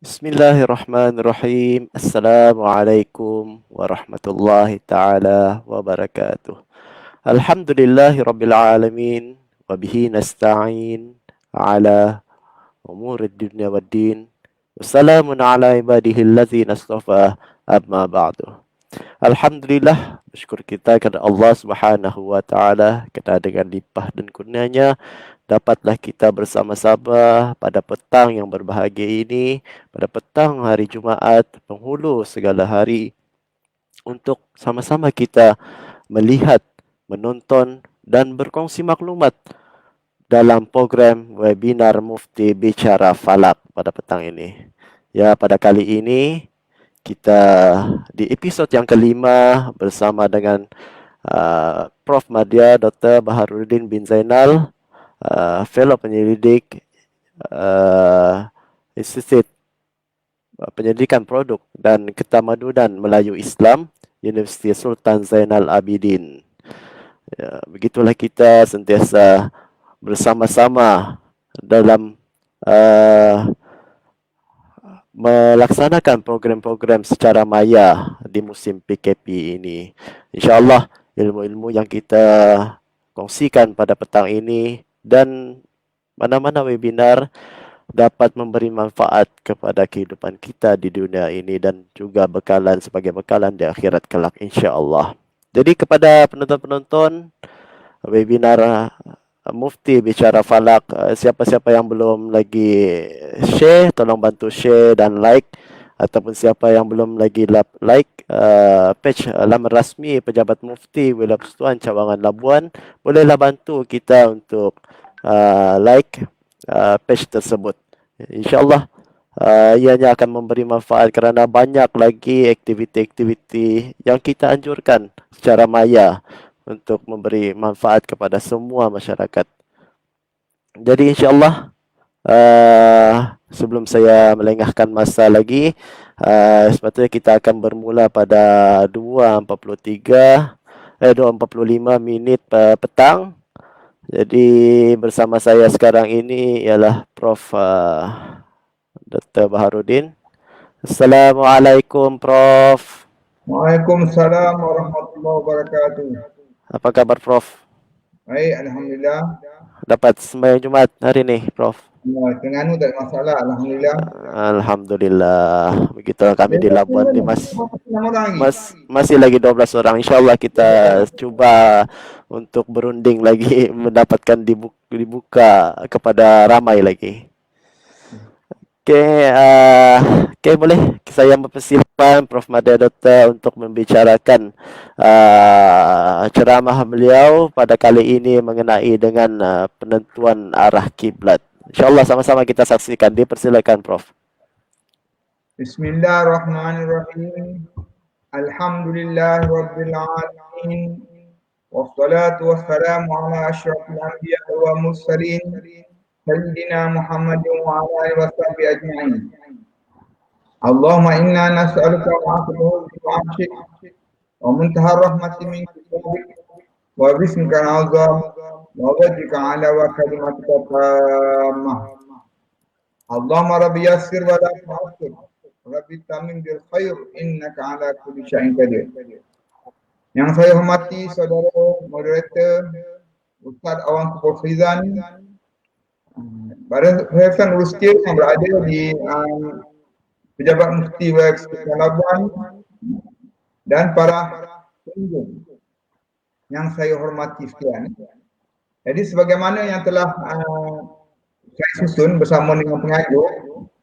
Bismillahirrahmanirrahim. Assalamualaikum warahmatullahi taala wabarakatuh. Alhamdulillahi rabbil alamin wa bihi nasta'in ala umurid dunya waddin. Wassalamun ala ibadihi allazina astafa amma ba'du. Alhamdulillah, bersyukur kita kepada Allah Subhanahu wa taala kerana dengan limpah dan kurnianya dapatlah kita bersama-sama pada petang yang berbahagia ini, pada petang hari Jumaat, penghulu segala hari, untuk sama-sama kita melihat, menonton dan berkongsi maklumat dalam program webinar Mufti Bicara Falak pada petang ini. Ya, pada kali ini kita di episod yang kelima bersama dengan Prof. Madya Dr. Baharudin bin Zainal, Fellow Penyelidik Institut Penyelidikan Produk dan Ketamadunan Melayu Islam, Universiti Sultan Zainal Abidin. Ya, begitulah kita sentiasa bersama-sama dalam melaksanakan program-program secara maya di musim PKP ini. InsyaAllah ilmu-ilmu yang kita kongsikan pada petang ini dan mana-mana webinar dapat memberi manfaat kepada kehidupan kita di dunia ini dan juga bekalan sebagai bekalan di akhirat kelak insya-Allah. Jadi kepada penonton-penonton webinar Mufti Bicara Falak, siapa-siapa yang belum lagi share, tolong bantu share dan like, ataupun siapa yang belum lagi like page laman rasmi Pejabat Mufti Wilayah Persekutuan Cawangan Labuan, bolehlah bantu kita untuk like page tersebut. InsyaAllah ianya akan memberi manfaat kerana banyak lagi aktiviti-aktiviti yang kita anjurkan secara maya untuk memberi manfaat kepada semua masyarakat. Jadi insyaAllah sebelum saya melengahkan masa lagi, sepatutnya kita akan bermula pada 2.45 minit petang. Jadi bersama saya sekarang ini ialah Prof. Dr. Baharudin. Assalamualaikum Prof. Waalaikumsalam warahmatullahi wabarakatuh. Apa kabar Prof? Baik, Alhamdulillah. Dapat sembahyang Jumat hari ni Prof? Terengganu tak ada masalah, Alhamdulillah. Alhamdulillah. Begitulah kami di Labuan di Lagi. masih lagi 12 orang. InsyaAllah kita cuba untuk berunding lagi mendapatkan dibuka kepada ramai lagi. Okey, boleh saya mempersilakan Prof. Madya Dr. untuk membicarakan ceramah beliau pada kali ini mengenai dengan penentuan arah kiblat. InsyaAllah sama-sama kita saksikan. Dipersilakan Prof. Bismillahirrahmanirrahim. Alhamdulillah Rabbil Alamin. Wassalatu wassalamu ala asyrafil anbiya wa mursalin Sayyidina Muhammadin wa ala alihi wa sahbihi ajma'in. Allahumma inna nas'aluka ma'afuhu bi'afshik wa muntahar rahmati min kitabik wa bismika azam wa wajhika ala wa kalimatika tammah. Allahumma rabbi yassir wa la tu'assir, rabbi tamim bil khair, innaka ala kulli syai'in qadir. Yang saya hormati saudara moderator Ustaz Awan Kupur Khizan, Badan Perkhidmatan Ruskil yang berada di Pejabat Mufti Wilayah Persekutuan Labuan dan para pengunjung yang saya hormati sekalian. Jadi sebagaimana yang telah saya susun bersama dengan pengajuk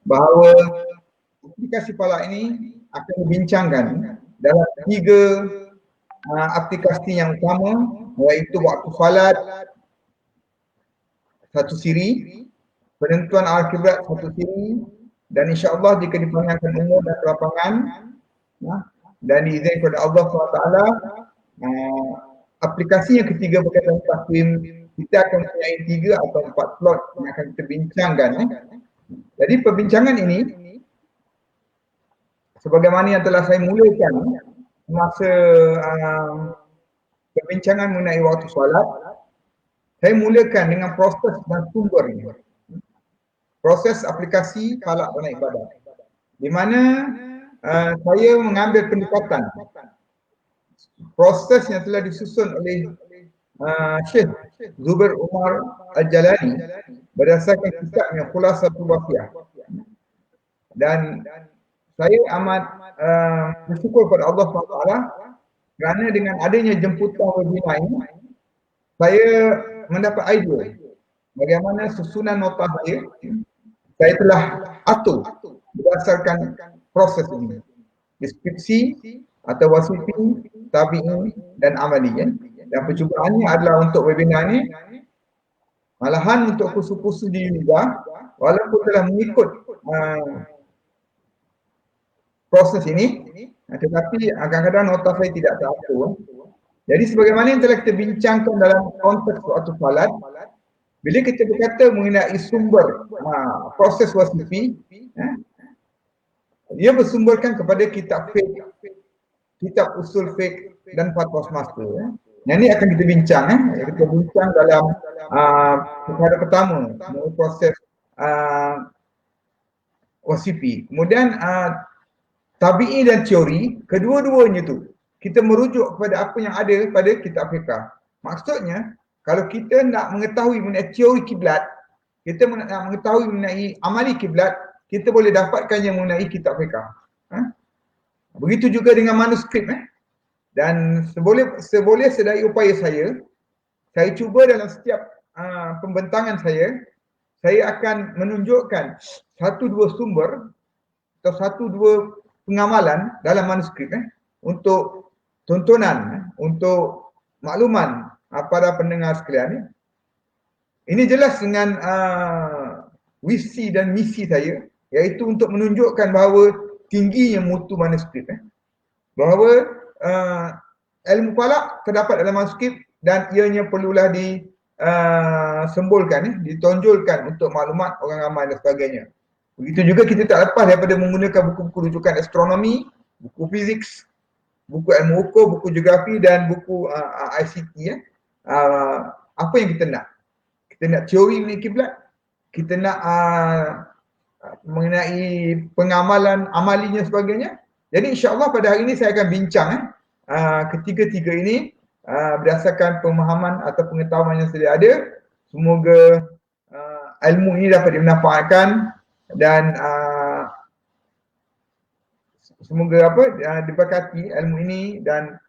bahawa aplikasi Falak ini akan dibincangkan dalam 3 aplikasi yang utama, iaitu waktu salat satu siri, penentuan al-kiblat satu siri, dan insya-Allah jika dipanjangkan umur dan kelapangan dan diizinkan kepada Allah SWT, aplikasi yang ketiga berkaitan takvim, kita akan mempunyai 3 atau 4 slot yang akan kita bincangkan. Jadi perbincangan ini sebagaimana yang telah saya mulakan masa perbincangan mengenai waktu solat, saya mulakan dengan proses dan sumber ini. Proses aplikasi Falak Dana Ibadah. di mana saya mengambil pendekatan proses yang telah disusun oleh Syekh Zubair Umar Al-Jalani berdasarkan kitabnya Khulasatul Wafiyah. Dan saya amat bersyukur kepada Allah SWT kerana dengan adanya jemputan webinar ini, saya mendapat idea bagaimana susunan nota saya telah atur berdasarkan proses ini. Deskripsi atau wasifi, tabi'i dan amali. Dan percubaannya adalah untuk webinar ini, malahan untuk kursus-kursus di UNIDA, walaupun telah mengikut proses ini, tetapi kadang-kadang nota saya tidak teratur. Jadi sebagaimana yang telah kita bincangkan dalam konteks waktu salat, bila kita berkata mengenai sumber proses wasifi, dia bersumberkan kepada kitab fiqh, kitab usul fiqh dan fatwa semasa. Yang ini akan kita bincang. Kita bincang dalam perkara pertama, proses wasifi. Kemudian tabi'i dan teori, kedua-duanya tu kita merujuk kepada apa yang ada pada kitab fiqh. Maksudnya, kalau kita nak mengetahui mengenai teori kiblat, kita nak mengetahui mengenai amali kiblat, kita boleh dapatkannya mengenai kitab fiqh. Begitu juga dengan manuskrip. Dan seboleh sedaya upaya saya cuba dalam setiap pembentangan saya akan menunjukkan satu dua sumber atau satu dua pengamalan dalam manuskrip untuk tontonan, untuk makluman para pendengar sekalian. Ini jelas dengan visi dan misi saya, iaitu untuk menunjukkan bahawa tingginya mutu manuskrip, bahawa ilmu falak terdapat dalam manuskrip dan ianya perlulah disembolkan, ditonjolkan untuk maklumat orang ramai dan sebagainya. Begitu juga kita tak lepas daripada menggunakan buku-buku rujukan astronomi, buku fizik, buku ilmu hukum, buku geografi dan buku ICT. Apa yang kita nak? Kita nak teori mengenai kiblat, kita nak mengenai pengamalan amalinya sebagainya. Jadi insya-Allah pada hari ini saya akan bincang ketiga-tiga ini berdasarkan pemahaman atau pengetahuan yang sedia ada. Semoga ilmu ini dapat dimanfaatkan dan semoga diberkati ilmu ini dan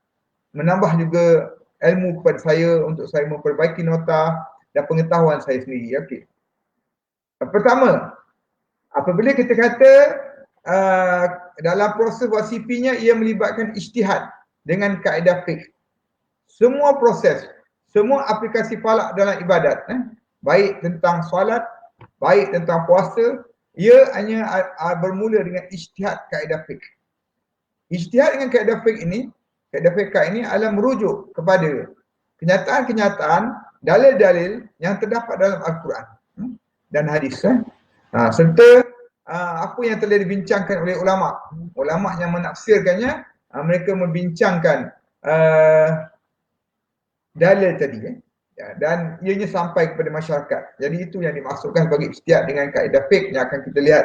menambah juga ilmu kepada saya untuk saya memperbaiki nota dan pengetahuan saya sendiri. Okey. Pertama, apabila kita kata dalam proses wasifinya ia melibatkan ijtihad dengan kaedah fiqh. Semua proses, semua aplikasi falak dalam ibadat, baik tentang solat, baik tentang puasa, ia hanya bermula dengan ijtihad kaedah fiqh. Ijtihad dengan kaedah fiqh ini, kaedah fiqh ini adalah merujuk kepada kenyataan-kenyataan, dalil-dalil yang terdapat dalam Al-Quran dan hadis. Serta apa yang telah dibincangkan oleh ulama. Ulama yang menafsirkannya, mereka membincangkan dalil tadi dan ianya sampai kepada masyarakat. Jadi itu yang dimaksudkan sebagai ijtihad dengan kaedah fiqh yang akan kita lihat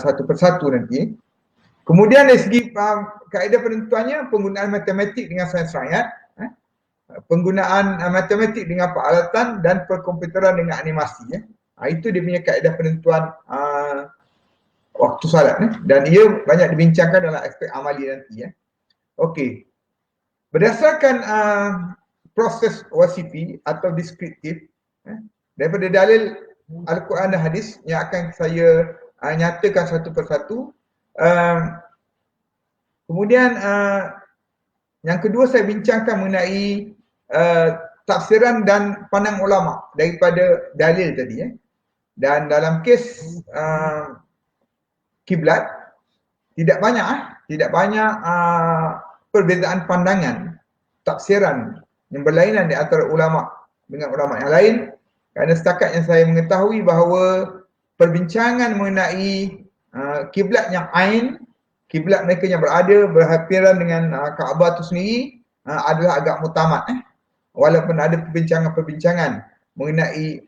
satu persatu nanti. Kemudian dari segi kaedah penentuannya, penggunaan matematik dengan sains rakyat, penggunaan matematik dengan peralatan dan perkomputeran dengan animasi. Itu dia punya kaedah penentuan waktu salat, dan ia banyak dibincangkan dalam aspek amali nanti. Okey. Berdasarkan proses wasifi atau deskriptif daripada dalil Al-Quran dan hadis yang akan saya nyatakan satu persatu. Kemudian yang kedua saya bincangkan mengenai tafsiran dan pandang ulama daripada dalil tadi. Dan dalam kes kiblat tidak banyak perbezaan pandangan, tafsiran yang berlainan di antara ulama dengan ulama yang lain, kerana setakat yang saya mengetahui bahawa perbincangan mengenai kiblat yang ain, kiblat mereka yang berada berhampiran dengan Kaabah itu sendiri adalah agak mutamat. Walaupun ada perbincangan mengenai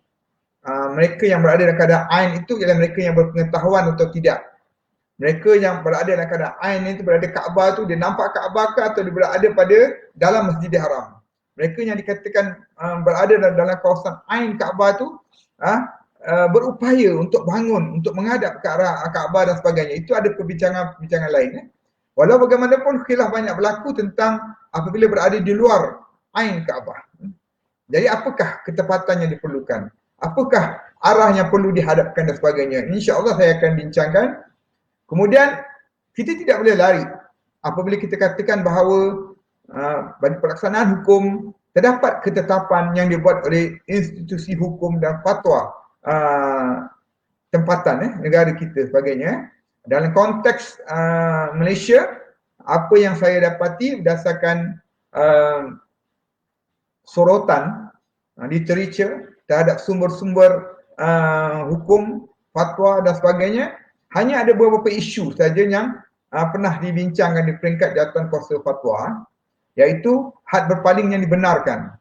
mereka yang berada dalam keadaan ain itu ialah mereka yang berpengetahuan atau tidak. Mereka yang berada dalam keadaan ain itu berada Kaabah tu, dia nampak Kaabah ke atau dia berada pada dalam Masjidil Haram. Mereka yang dikatakan berada dalam kawasan ain Kaabah tu berupaya untuk bangun, untuk menghadap ke arah Kaabah dan sebagainya. Itu ada perbincangan lain. Walau bagaimanapun khilaf banyak berlaku tentang apabila berada di luar ain Kaabah. Jadi apakah ketepatan yang diperlukan? Apakah arah yang perlu dihadapkan dan sebagainya? InsyaAllah saya akan bincangkan. Kemudian kita tidak boleh lari apabila kita katakan bahawa bagi pelaksanaan hukum terdapat ketetapan yang dibuat oleh institusi hukum dan fatwa tempatan negara kita sebagainya. Dalam konteks Malaysia, apa yang saya dapati berdasarkan sorotan literature terhadap sumber-sumber hukum, fatwa dan sebagainya, hanya ada beberapa isu saja yang pernah dibincangkan di peringkat Jawatan Kuasa Fatwa, iaitu had berpaling yang dibenarkan.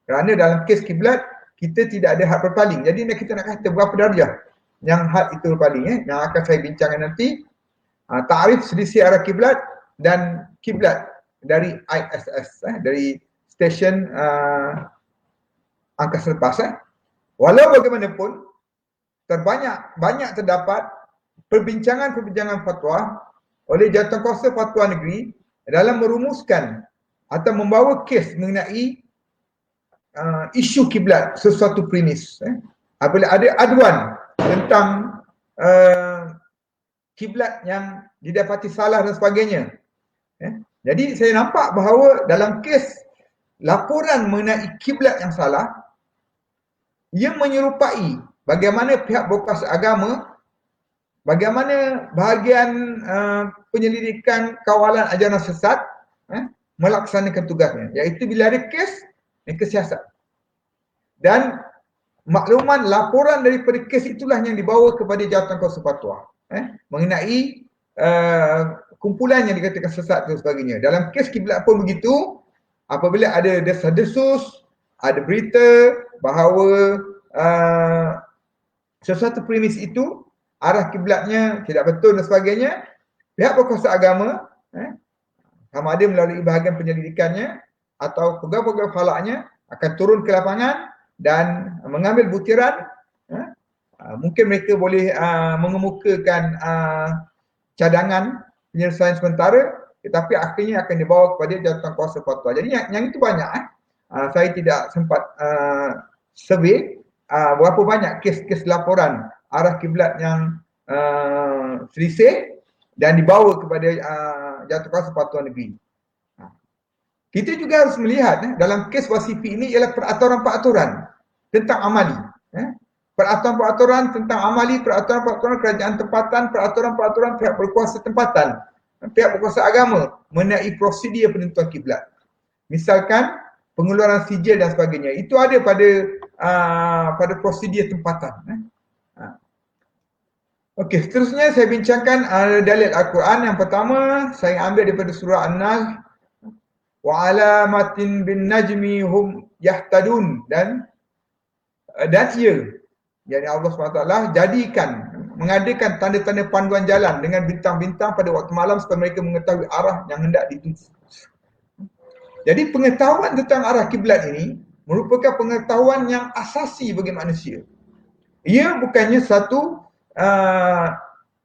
Kerana dalam kes kiblat kita tidak ada had berpaling. Jadi kita nak kata berapa darjah yang had itu berpaling yang akan saya bincangkan nanti. Ta'rif selisih arah kiblat dan kiblat dari ISS dari stesen angkasa lepas. Walau bagaimanapun banyak terdapat perbincangan fatwa oleh Jawatankuasa Fatwa Negeri dalam merumuskan atau membawa kes mengenai isu kiblat sesuatu premis. Apabila ada aduan tentang kiblat yang didapati salah dan sebagainya. Jadi saya nampak bahawa dalam kes laporan mengenai kiblat yang salah, ia menyerupai bagaimana pihak berkuasa agama, bagaimana bahagian penyelidikan kawalan ajaran sesat melaksanakan tugasnya, iaitu bila ada kes, mereka siasat. Dan makluman laporan daripada kes itulah yang dibawa kepada Jawatankuasa Fatwa mengenai kumpulan yang dikatakan sesat dan sebagainya. Dalam kes kiblat pun begitu, apabila ada desas-desus, ada berita bahawa sesuatu premis itu arah kiblatnya tidak betul dan sebagainya, pihak berkuasa agama sama ada melalui bahagian penyelidikannya atau pegawai-pegawai falaknya akan turun ke lapangan dan mengambil butiran. Mungkin mereka boleh mengemukakan cadangan penyelesaian sementara, tetapi akhirnya akan dibawa kepada Jawatankuasa Fatwa. Jadi yang itu banyak. Saya tidak sempat survey berapa banyak kes-kes laporan arah kiblat yang selisih dan dibawa kepada Jawatankuasa Fatwa Negeri. Kita juga harus melihat dalam kes wasifi ini ialah peraturan-peraturan tentang amali. Peraturan-peraturan tentang amali, peraturan-peraturan kerajaan tempatan, peraturan-peraturan pihak berkuasa tempatan, pihak berkuasa agama mengenai prosedur penentuan kiblat. Misalkan pengeluaran sijil dan sebagainya. Itu ada pada prosedur tempatan. Okey, seterusnya saya bincangkan dalil Al-Quran. Yang pertama saya ambil daripada surah An-Nahl, wa alamatin bin najmi hum yahtadun, dan ia, yakni Allah SWT mengadakan tanda-tanda panduan jalan dengan bintang-bintang pada waktu malam supaya mereka mengetahui arah yang hendak dituju. Jadi pengetahuan tentang arah kiblat ini merupakan pengetahuan yang asasi bagi manusia. Ia bukannya satu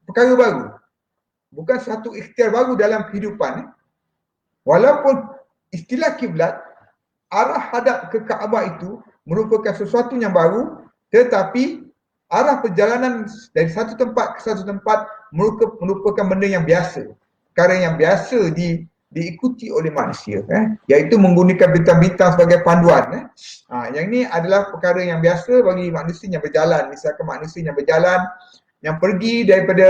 perkara baru, bukan satu ikhtiar baru dalam kehidupan. Walaupun istilah kiblat, arah hadap ke Kaabah itu merupakan sesuatu yang baru, tetapi arah perjalanan dari satu tempat ke satu tempat merupakan benda yang biasa, perkara yang biasa diikuti oleh manusia, iaitu menggunakan bintang-bintang sebagai panduan. Yang ini adalah perkara yang biasa bagi manusia yang berjalan. Misalkan manusia yang berjalan, yang pergi daripada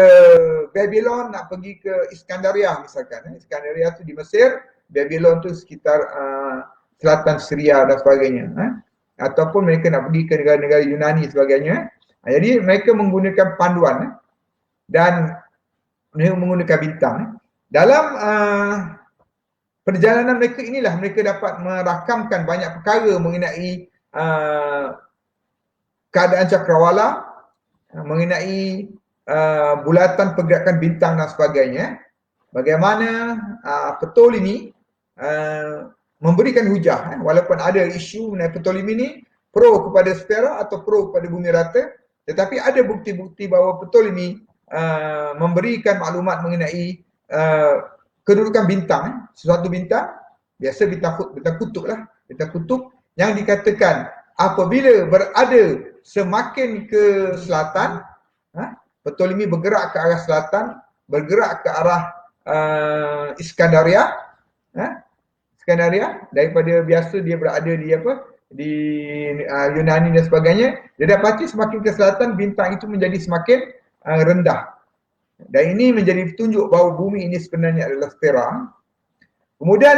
Babylon nak pergi ke Iskandaria misalkan. Iskandaria tu di Mesir, Babylon tu sekitar selatan Syria dan sebagainya. Ataupun mereka nak pergi ke negara-negara Yunani sebagainya. Jadi mereka menggunakan panduan dan mereka menggunakan bintang. Dalam perjalanan mereka inilah mereka dapat merakamkan banyak perkara mengenai keadaan cakrawala, mengenai bulatan pergerakan bintang dan sebagainya, bagaimana petul ini memberikan hujah, walaupun ada isu mengenai petul ini pro kepada sfera atau pro kepada bumi rata, tetapi ada bukti-bukti bahawa petul ini memberikan maklumat mengenai kedudukan bintang, sesuatu bintang, biasa bintang kutub lah, bintang kutub yang dikatakan apabila berada semakin ke selatan, Ptolemy bergerak ke arah selatan, bergerak ke arah Iskandaria, Iskandaria, daripada biasa dia berada di di Yunani dan sebagainya, dia dapati semakin ke selatan bintang itu menjadi semakin rendah. Dan ini menjadi petunjuk bahawa bumi ini sebenarnya adalah sfera. Kemudian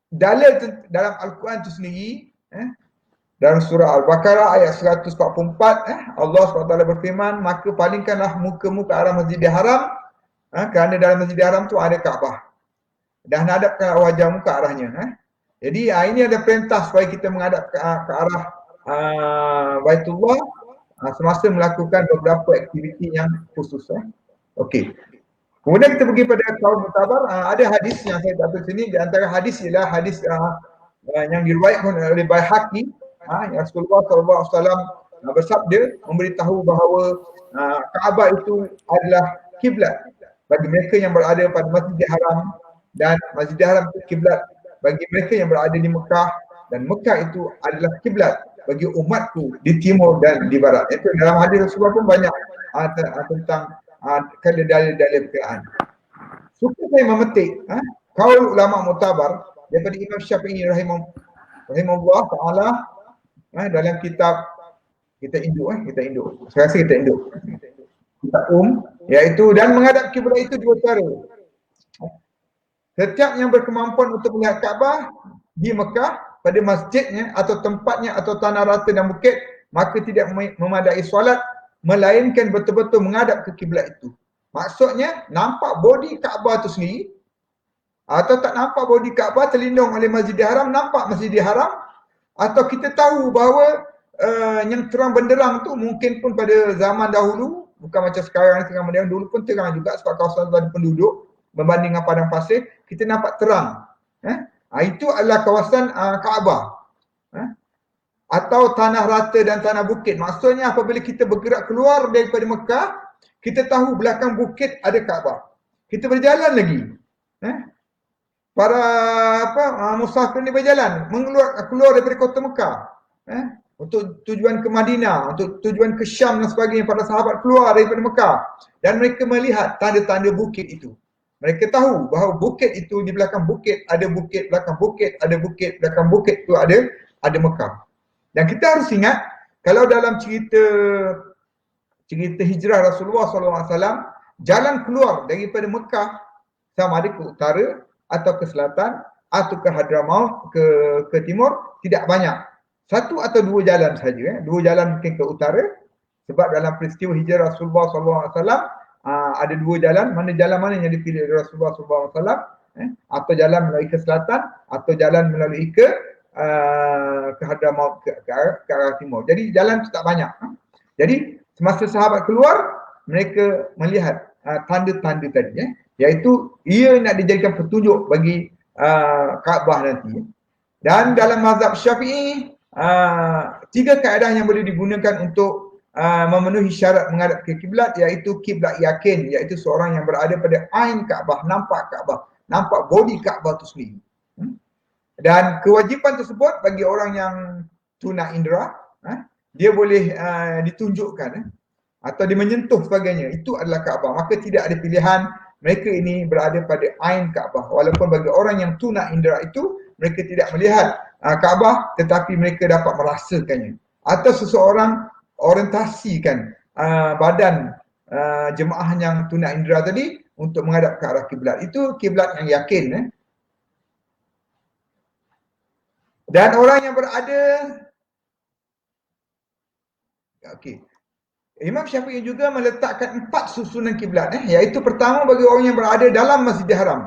dalil dalam Al-Quran itu sendiri, dalam surah Al-Baqarah ayat 144, Allah SWT berfirman, maka palingkanlah mukamu ke arah Masjidil Haram, kerana dalam Masjidil Haram tu ada Kaabah, dan hadapkan wajahmu ke arahnya. Jadi ini ada perintah supaya kita menghadap ke arah Baitullah semasa melakukan beberapa aktiviti yang khusus. Okey. Kemudian kita pergi pada kaul mutabar. Ada hadis yang saya dapat sini, di antara hadis ialah hadis yang diriwayatkan oleh Baihaqi, yang Rasulullah SAW bersabda, memberitahu bahawa Kaabah itu adalah kiblat bagi mereka yang berada pada Masjidil Haram, dan Masjidil Haram itu kiblat bagi mereka yang berada di Mekah, dan Mekah itu adalah kiblat bagi umatku di timur dan di barat. Itu dalam hadis Rasulullah pun banyak tentang dalil-dalil Quran. Suka saya memetik kaul ulama mutabar daripada Imam Syafi'i rahimahullah taala dalam kitab kita induk, saya rasa kita induk, kitab iaitu, dan menghadap kiblat itu dua cara. Setiap yang berkemampuan untuk melihat Kaabah di Mekah pada masjidnya atau tempatnya atau tanah rata dan bukit, maka tidak memadai solat melainkan betul-betul menghadap ke kiblat itu. Maksudnya nampak body Kaabah itu sendiri, atau tak nampak body Kaabah, terlindung oleh Masjidil Haram, nampak Masjidil Haram, atau kita tahu bahawa yang terang benderang tu mungkin pun pada zaman dahulu, bukan macam sekarang terang benderang, dulu pun terang juga sebab kawasan tu ada penduduk berbanding dengan padang pasir, kita nampak terang. Itu adalah kawasan Kaabah. Atau tanah rata dan tanah bukit. Maksudnya apabila kita bergerak keluar daripada Mekah, kita tahu belakang bukit ada Kaabah. Kita berjalan lagi. Para musafir ni berjalan keluar daripada kota Mekah. Untuk tujuan ke Madinah, untuk tujuan ke Syam dan sebagainya, para sahabat keluar daripada Mekah dan mereka melihat tanda-tanda bukit itu. Mereka tahu bahawa bukit itu, di belakang bukit ada bukit, belakang bukit ada bukit, belakang bukit itu ada Mekah. Dan kita harus ingat, kalau dalam cerita hijrah Rasulullah SAW, jalan keluar daripada Mekah sama ada ke utara atau ke selatan atau ke Hadramaut, ke timur, tidak banyak. Satu atau dua jalan saja. Dua jalan mungkin ke utara, sebab dalam peristiwa hijrah Rasulullah SAW ada dua jalan. Jalan mana yang dipilih oleh Rasulullah SAW? Atau jalan melalui ke selatan, atau jalan melalui ke Hadramaut, ke arah timur. Jadi jalan itu tak banyak. Jadi semasa sahabat keluar, mereka melihat tanda-tanda tadi, iaitu ia nak dijadikan petunjuk bagi Kaabah nanti. Dan dalam mazhab Syafi'i, tiga kaedah yang boleh digunakan untuk memenuhi syarat menghadap ke kiblat, iaitu kiblat yakin, iaitu seorang yang berada pada ain Kaabah, nampak Kaabah, nampak body Kaabah itu sendiri. Dan kewajipan tersebut bagi orang yang tuna indera, dia boleh ditunjukkan atau dia menyentuh sebagainya, itu adalah Kaabah. Maka tidak ada pilihan, mereka ini berada pada ain Kaabah. Walaupun bagi orang yang tuna indera itu, mereka tidak melihat Kaabah, tetapi mereka dapat merasakannya. Atau seseorang orientasikan badan jemaah yang tuna indera tadi untuk menghadap ke arah kiblat. Itu kiblat yang yakin. Dan orang yang berada, Imam Syafi'i juga meletakkan 4 susunan kiblat, iaitu pertama bagi orang yang berada dalam Masjidil Haram.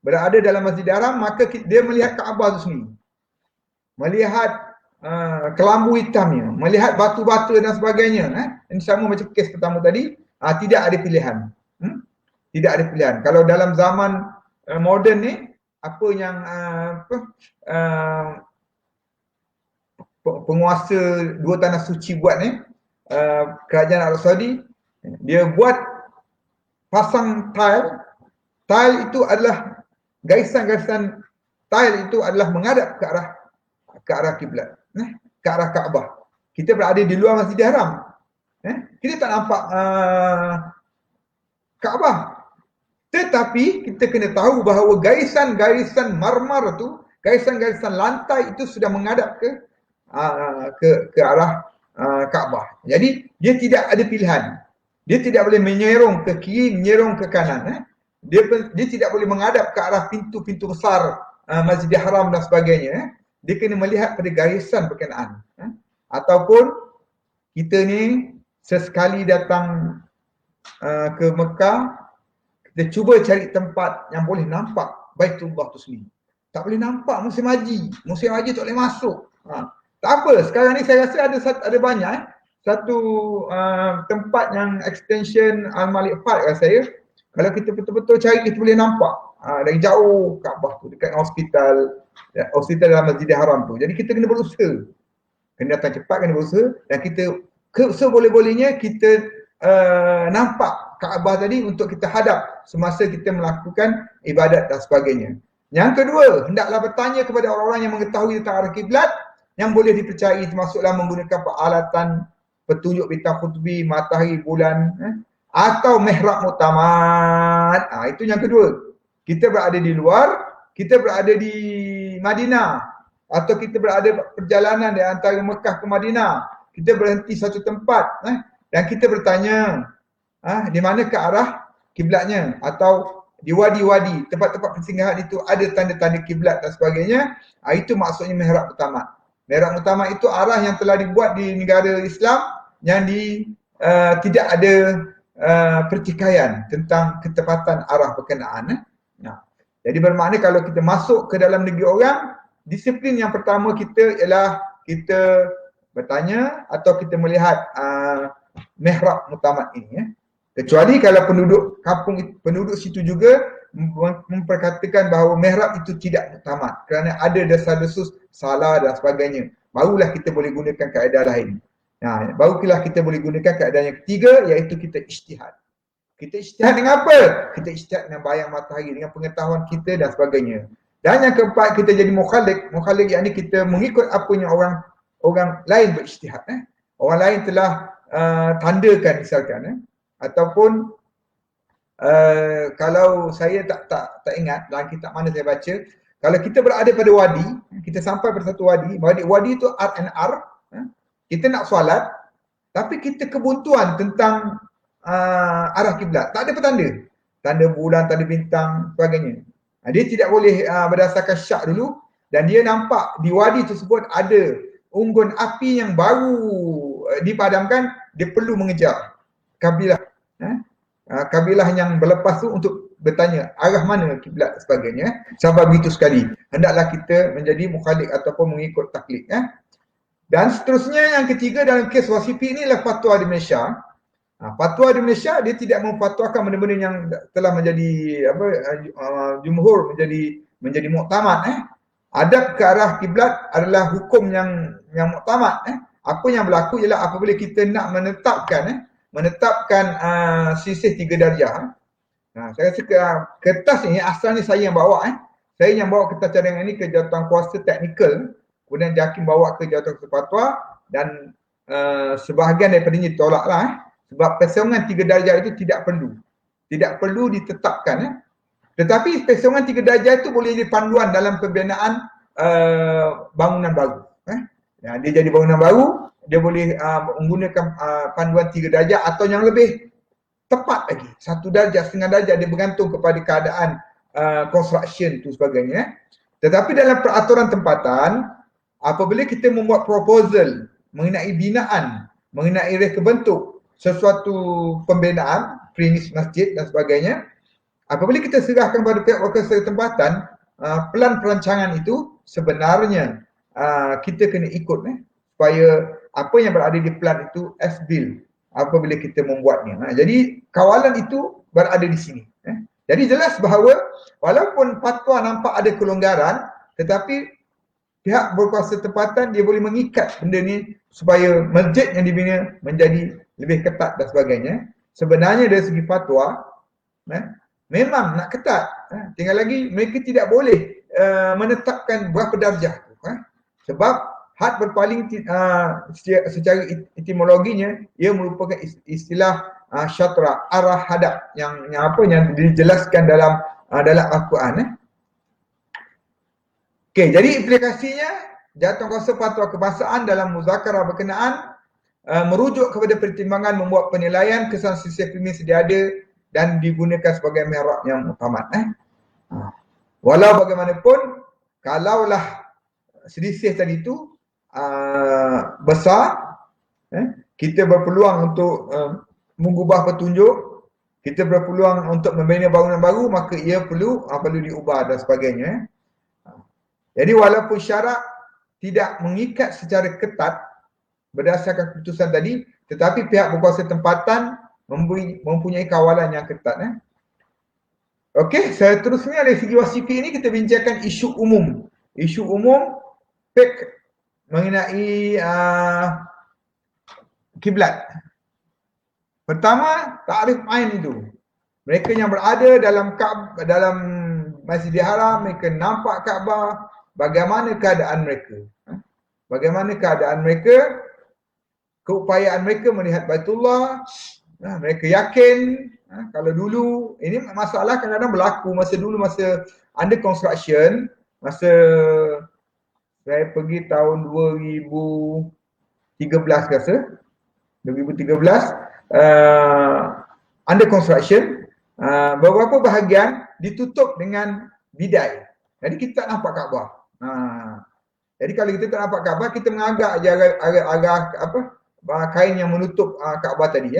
Berada dalam Masjidil Haram, maka dia melihat Kaabah itu sendiri. Melihat kelambu hitamnya, melihat batu-batu dan sebagainya, ini sama macam kes pertama tadi, tidak ada pilihan. Tidak ada pilihan. Kalau dalam zaman moden ni, apa yang penguasa dua tanah suci buat ni, kerajaan Arab Saudi, dia buat pasang tile. Tile itu adalah garisan-garisan tile itu adalah menghadap ke arah kiblat, ke arah Kaabah. Kita berada di luar Masjidil Haram, kita tak nampak Kaabah. Tetapi kita kena tahu bahawa garisan-garisan marmar tu, garisan-garisan lantai itu sudah menghadap ke arah Kaabah. Jadi dia tidak ada pilihan. Dia tidak boleh menyerong ke kiri, menyerong ke kanan. Dia tidak boleh menghadap ke arah pintu-pintu besar Masjidil Haram dan sebagainya. Dia kena melihat pada garisan berkenaan. Ataupun kita ni sesekali datang ke Mekah, kita cuba cari tempat yang boleh nampak Baitullah tu sendiri. Tak boleh nampak musim haji. Musim haji tak boleh masuk. Tak apa, sekarang ni saya rasa ada banyak satu tempat yang extension Al-Malik Fahd kat saya. Kalau kita betul-betul cari, kita boleh nampak dari jauh Kaabah tu, dekat hospital dalam Masjidil Haram tu. Jadi kita kena berusaha. Kena datang cepat, kena berusaha, dan kita seboleh-bolehnya kita nampak Kaabah tadi untuk kita hadap semasa kita melakukan ibadat dan sebagainya. Yang kedua, hendaklah bertanya kepada orang-orang yang mengetahui tentang arah kiblat yang boleh dipercayai, termasuklah menggunakan peralatan petunjuk bintang qutbi, matahari, bulan, atau mihrab muktamad. Itu yang kedua. Kita berada di luar, kita berada di Madinah, atau kita berada perjalanan di antara Mekah ke Madinah. Kita berhenti satu tempat, dan kita bertanya, di mana ke arah kiblatnya, atau di wadi-wadi, tempat-tempat persinggahan itu ada tanda-tanda kiblat dan sebagainya. Itu maksudnya mihrab muktamad. Mihrab muktamad itu arah yang telah dibuat di negara Islam yang tidak ada pertikaian tentang ketepatan arah berkenaan. Jadi bermakna kalau kita masuk ke dalam negeri orang, disiplin yang pertama kita ialah kita bertanya atau kita melihat mihrab muktamad ini. Kecuali kalau penduduk situ juga memperkatakan bahawa mihrab itu tidak muktamad kerana ada desas-desus salah dan sebagainya, barulah kita boleh gunakan kaedah lain. Barulah kita boleh gunakan kaedah yang ketiga, iaitu kita ijtihad. Kita ijtihad dengan apa? Kita ijtihad dengan bayang matahari, dengan pengetahuan kita dan sebagainya. Dan yang keempat, kita jadi mukhalik. Mukhalik yakni kita mengikut apa yang orang lain berijtihad. Orang lain telah tandakan misalkan, ataupun kalau saya tak ingat dalam kitab mana saya baca, kalau kita berada pada wadi, kita sampai pada satu wadi itu R&R, kita nak solat, tapi kita kebuntuan tentang arah kiblat, tak ada petanda, tanda bulan, tanda bintang, sebagainya. Dia tidak boleh berdasarkan syak dulu, dan dia nampak di wadi tersebut ada unggun api yang baru dipadamkan, dia perlu mengejar kabilah kabilah yang berlepas tu untuk bertanya arah mana kiblat sebagainya. Sampai begitu sekali, hendaklah kita menjadi mukhalik ataupun mengikut taklid. Dan seterusnya, yang ketiga dalam kes wasifi ini adalah fatwa di Malaysia. Fatwa di Malaysia, dia tidak memfatwakan benda-benda yang telah menjadi jumhur menjadi muktamad. Adab ke arah kiblat adalah hukum yang muktamad. Apa yang berlaku ialah apabila kita nak menetapkan sisih 3 darjah. Saya rasa kertas ni asalnya saya yang bawa. Saya yang bawa kertas cadangan ini ke Jawatankuasa Teknikal, kemudian JAKIM bawa ke Jawatankuasa Fatwa, dan sebahagian daripadanya ditolaklah. Sebab pesangon 3 darjah itu tidak perlu ditetapkan. Tetapi pesangon 3 darjah itu boleh jadi panduan dalam pembinaan bangunan baru. Dia jadi bangunan baru, dia boleh menggunakan panduan 3 darjah atau yang lebih tepat lagi, 1 darjah, setengah darjah, dia bergantung kepada keadaan construction tu sebagainya. Tetapi dalam peraturan tempatan, apabila kita membuat proposal mengenai binaan, mengenai reka bentuk sesuatu pembinaan, premis masjid dan sebagainya, apabila kita serahkan kepada pihak orkestra tempatan, pelan perancangan itu sebenarnya kita kena ikut supaya apa yang berada di plan itu as built apabila kita membuatnya. Jadi kawalan itu berada di sini. Jadi jelas bahawa walaupun fatwa nampak ada kelonggaran, tetapi pihak berkuasa tempatan dia boleh mengikat benda ni supaya masjid yang dibina menjadi lebih ketat dan sebagainya. Sebenarnya dari segi fatwa memang nak ketat, tinggal lagi mereka tidak boleh menetapkan berapa darjah tu, sebab had berpaling secara etimologinya ia merupakan istilah syatra, arah hadap yang dijelaskan dalam Al-Quran. Okey, jadi implikasinya jawatankuasa fatwa kebangsaan dalam muzakarah berkenaan merujuk kepada pertimbangan membuat penilaian kesan sisi primis sedia ada dan digunakan sebagai mihrab yang utamat. Walau bagaimanapun, kalaulah selisih tadi itu besar, kita berpeluang untuk mengubah petunjuk, kita berpeluang untuk membina bangunan baru, maka ia perlu diubah dan sebagainya. Jadi walaupun syarak tidak mengikat secara ketat berdasarkan keputusan tadi, tetapi pihak berkuasa tempatan mempunyai kawalan yang ketat. Okey, seterusnya dari segi wasifi ini kita bincangkan isu umum. Isu umum fiqh mengenai kiblat. Pertama, takrif ain itu. Mereka yang berada dalam Masjidil Haram, mereka nampak Kaabah, bagaimana keadaan mereka? Bagaimana keadaan mereka? Keupayaan mereka melihat Baitullah. Mereka yakin kalau dulu, ini masalah kadang-kadang berlaku masa dulu, masa under construction, masa saya pergi tahun 2013 rasa, 2013, under construction, beberapa bahagian ditutup dengan bidai. Jadi kita tak nampak Kaabah. Jadi kalau kita tak nampak Kaabah, kita mengagak je agak kain yang menutup Kaabah tadi.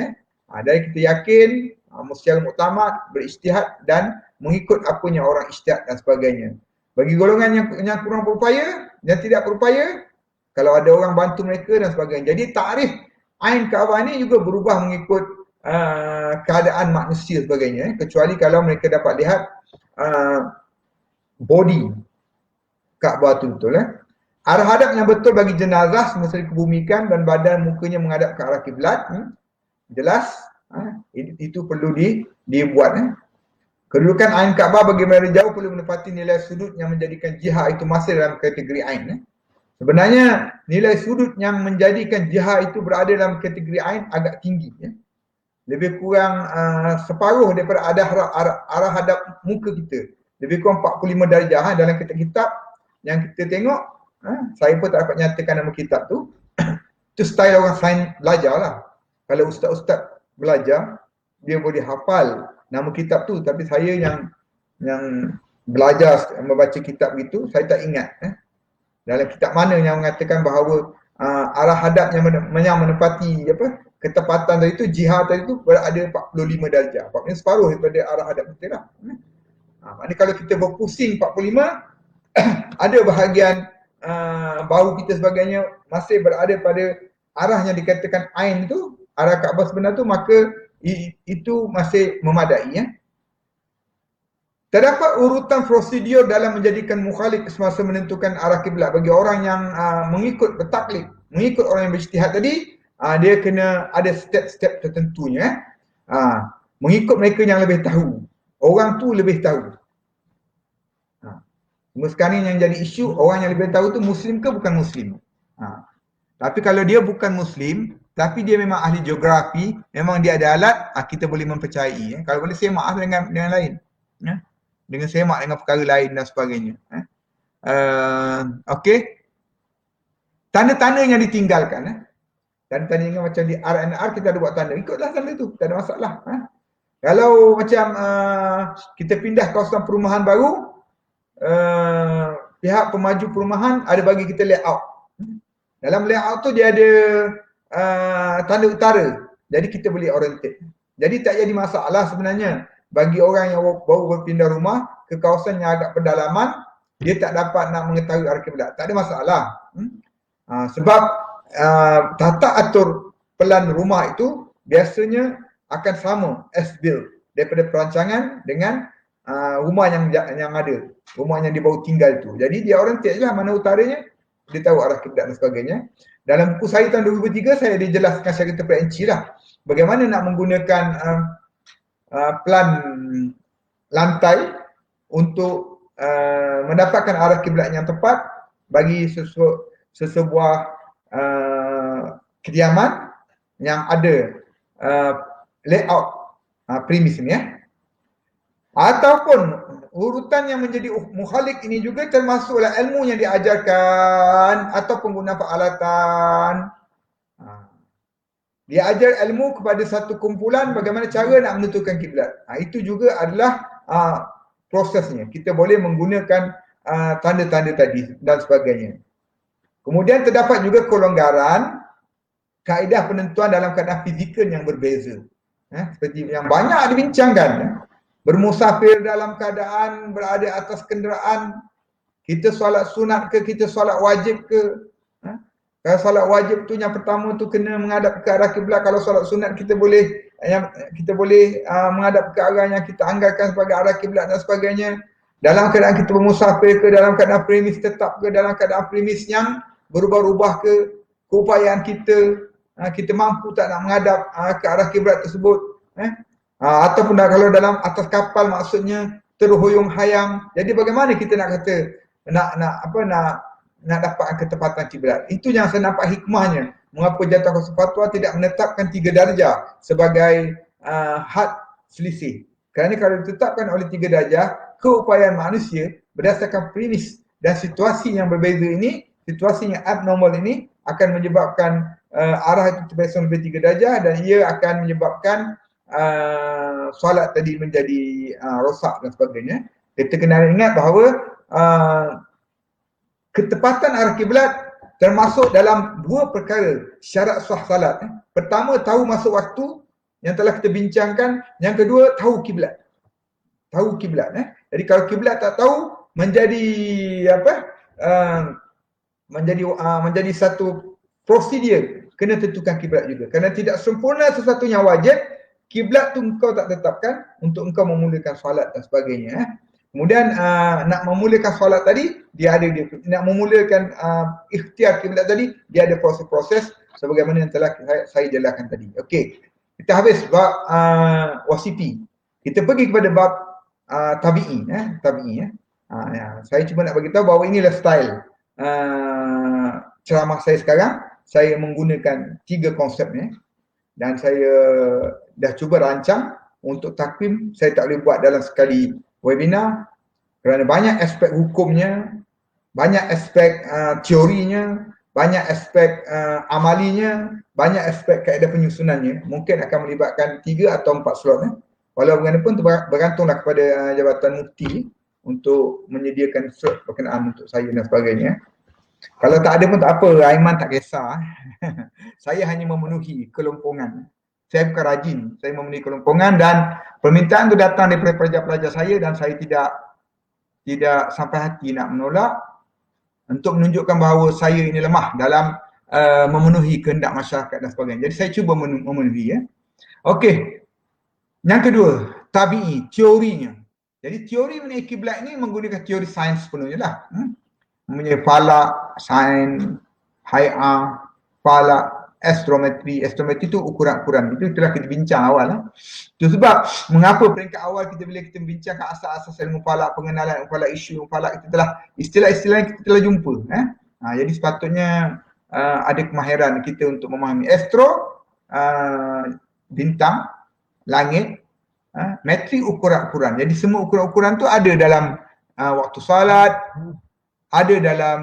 Dari kita yakin, secara muktamad, berijtihad dan mengikut apa yang orang ijtihad dan sebagainya. Bagi golongan yang kurang berupaya, yang tidak berupaya, kalau ada orang bantu mereka dan sebagainya. Jadi takrif ain Kaabah ni juga berubah mengikut keadaan manusia dan sebagainya. Kecuali kalau mereka dapat lihat body Kaabah tu betul. Arah hadap yang betul bagi jenazah semasa dikebumikan dan badan mukanya menghadap ke arah kiblat. Jelas, itu perlu dibuat. Kedudukan ain Kaabah bagi mereka jauh perlu menepati nilai sudut yang menjadikan jihad itu masih dalam kategori ain. Sebenarnya nilai sudut yang menjadikan jihad itu berada dalam kategori ain agak tinggi. Lebih kurang separuh daripada arah hadap muka kita. Lebih kurang 45 darjah dalam kitab-kitab yang kita tengok. Saya pun tak dapat nyatakan nama kitab tu. Itu style orang sains belajar lah. Kalau ustaz-ustaz belajar, dia boleh hafal nama kitab tu, tapi saya yang belajar membaca kitab gitu, saya tak ingat dalam kitab mana yang mengatakan bahawa arah hadap yang menepati ketepatan tadi itu, jihad tadi itu berada 45 darjah. Maksudnya separuh daripada arah hadap kita lah. Maknanya kalau kita berpusing 45, ada bahagian bahu kita sebagainya masih berada pada arah yang dikatakan ain itu, arah Kaabah sebenar tu, maka itu masih memadai. Terdapat urutan prosedur dalam menjadikan mukhalif semasa menentukan arah kiblat. Bagi orang yang mengikut bertaklid, mengikut orang yang berijtihad tadi, dia kena ada step-step tertentunya. Mengikut mereka yang lebih tahu. Orang tu lebih tahu. Sekarang yang jadi isu, orang yang lebih tahu tu Muslim ke bukan Muslim. Tapi kalau dia bukan Muslim, tapi dia memang ahli geografi, memang dia ada alat, kita boleh mempercayai. Kalau boleh semak dengan lain. Dengan semak dengan perkara lain dan sebagainya. Okey. Tanda-tanda yang ditinggalkan. Tanda-tanda yang macam di RNR kita ada buat tanda. Ikutlah tanda tu, tak ada masalah. Kalau macam kita pindah kawasan perumahan baru, pihak pemaju perumahan ada bagi kita layout. Dalam layout tu dia ada tanda utara. Jadi kita boleh orientate. Jadi tak jadi masalah sebenarnya bagi orang yang baru berpindah rumah ke kawasan yang agak pedalaman, dia tak dapat nak mengetahui arah kiblat, tak ada masalah. Sebab tata atur pelan rumah itu biasanya akan sama as built daripada perancangan dengan rumah yang ada, rumah yang dia baru tinggal tu. Jadi dia orientate je lah mana utaranya, dia tahu arah kiblat dan sebagainya. Dalam buku saya tahun 2003 saya dijelaskan secara terperinci lah bagaimana nak menggunakan plan lantai untuk mendapatkan arah kiblat yang tepat bagi sesebuah kediaman yang ada layout premis ni ya. Ataupun urutan yang menjadi mukhalik ini juga termasuklah ilmu yang diajarkan atau penggunaan peralatan. Dia ajar ilmu kepada satu kumpulan bagaimana cara nak menentukan kiblat. Itu juga adalah prosesnya. Kita boleh menggunakan tanda-tanda tadi dan sebagainya. Kemudian terdapat juga kelonggaran kaedah penentuan dalam keadaan fizikal yang berbeza. Seperti yang banyak dibincangkan. Bermusafir dalam keadaan berada atas kenderaan, kita solat sunat ke, kita solat wajib ke. Kalau solat wajib tu yang pertama tu kena menghadap ke arah kiblat. Kalau solat sunat kita boleh menghadap ke arah yang kita anggarkan sebagai arah kiblat dan sebagainya. Dalam keadaan kita bermusafir ke, dalam keadaan premis tetap ke, dalam keadaan premis yang berubah-ubah ke, keupayaan kita mampu tak nak menghadap ke arah kiblat tersebut. Ataupun kalau dalam atas kapal maksudnya terhuyung hayang. Jadi bagaimana kita nak kata nak dapat ketepatan kiblat. Itu yang saya nampak hikmahnya. Mengapa Jatuh Qasas Fatwa tidak menetapkan 3 darjah sebagai had selisih. Kerana kalau ditetapkan oleh 3 darjah, keupayaan manusia berdasarkan premis dan situasi yang berbeza ini, situasi yang abnormal ini akan menyebabkan arah itu terbesar lebih 3 darjah dan ia akan menyebabkan solat tadi menjadi rosak dan sebagainya. Kita kena ingat bahawa ketepatan arah kiblat termasuk dalam 2 perkara syarat sah salat. Pertama, tahu masuk waktu yang telah kita bincangkan. Yang kedua, tahu kiblat. Tahu kiblat. Jadi kalau kiblat tak tahu, menjadi menjadi satu prosedur kena tentukan kiblat juga. Kerana tidak sempurna sesuatu yang wajib, kiblat tu engkau tak tetapkan untuk engkau memulakan solat dan sebagainya. Kemudian nak memulakan solat tadi, dia nak memulakan ikhtiar kiblat tadi, dia ada proses-proses sebagaimana yang telah saya jelaskan tadi. Okey. Kita habis bab wasifi. Kita pergi kepada bab tabi'i. Saya cuma nak bagi tahu bahawa inilah style ceramah saya sekarang. Saya menggunakan 3 konsep ni. Dan saya dah cuba rancang untuk takwim. Saya tak boleh buat dalam sekali webinar kerana banyak aspek hukumnya, banyak aspek teorinya, banyak aspek amalinya, banyak aspek kaedah penyusunannya. Mungkin akan melibatkan 3 atau 4 slot. Walau bagaimanapun bergantunglah kepada Jabatan Mufti untuk menyediakan slot berkenaan untuk saya dan sebagainya. Kalau tak ada pun tak apa, Aiman tak kisah. Saya hanya memenuhi kelompongan. Saya bukan rajin, saya memenuhi kelompongan dan permintaan itu datang daripada pelajar-pelajar saya dan saya tidak sampai hati nak menolak untuk menunjukkan bahawa saya ini lemah dalam memenuhi kehendak masyarakat dan sebagainya. Jadi saya cuba memenuhi. Okey. Yang kedua, tabi'i, teorinya. Jadi teori mengenai kiblat ini menggunakan teori sains sepenuhnya lah. Mempunyai falak, sains, hay'ah, falak, astrometri. Astrometri itu ukuran-ukuran. Itu telah kita bincang awal. Itu sebab mengapa peringkat awal bila kita membincangkan asas-asas ilmu falak, pengenalan ilmu falak, isu ilmu falak, kita telah istilah-istilah yang kita telah jumpa. Jadi sepatutnya ada kemahiran kita untuk memahami astro, bintang, langit, metri ukuran-ukuran. Jadi semua ukuran-ukuran tu ada dalam waktu salat, ada dalam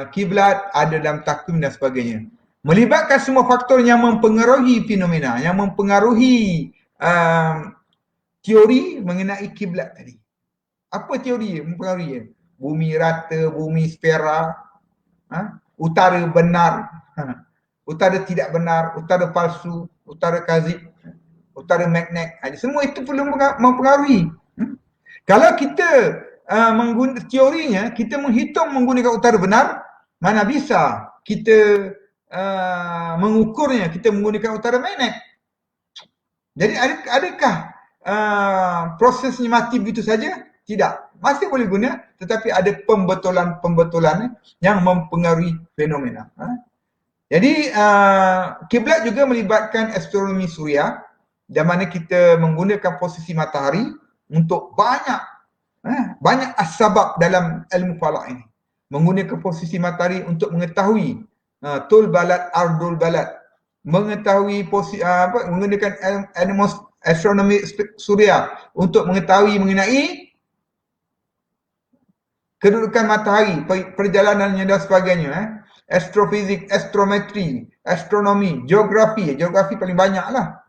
kiblat, ada dalam takwim dan sebagainya. Melibatkan semua faktor yang mempengaruhi fenomena, yang mempengaruhi teori mengenai kiblat tadi. Apa teori yang mempengaruhi? Bumi rata, bumi sfera, utara benar, utara tidak benar, utara palsu, utara kazib, utara magnet. Semua itu perlu mempengaruhi. Kalau kita teorinya kita menghitung menggunakan utara benar, mana bisa kita mengukurnya kita menggunakan utara magnet. Jadi adakah prosesnya mati begitu saja? Tidak. Masih boleh guna, tetapi ada pembetulan-pembetulan yang mempengaruhi fenomena. Jadi kiblat juga melibatkan astronomi suria, di mana kita menggunakan posisi matahari untuk banyak asbab dalam ilmu falak ini. Menggunakan posisi matahari untuk mengetahui tul balad, ardul balad, mengetahui menggunakan astronomi suria untuk mengetahui mengenai kedudukan matahari, perjalanannya dan sebagainya. Astrofizik, astrometri, astronomi, geografi. Geografi paling banyak lah.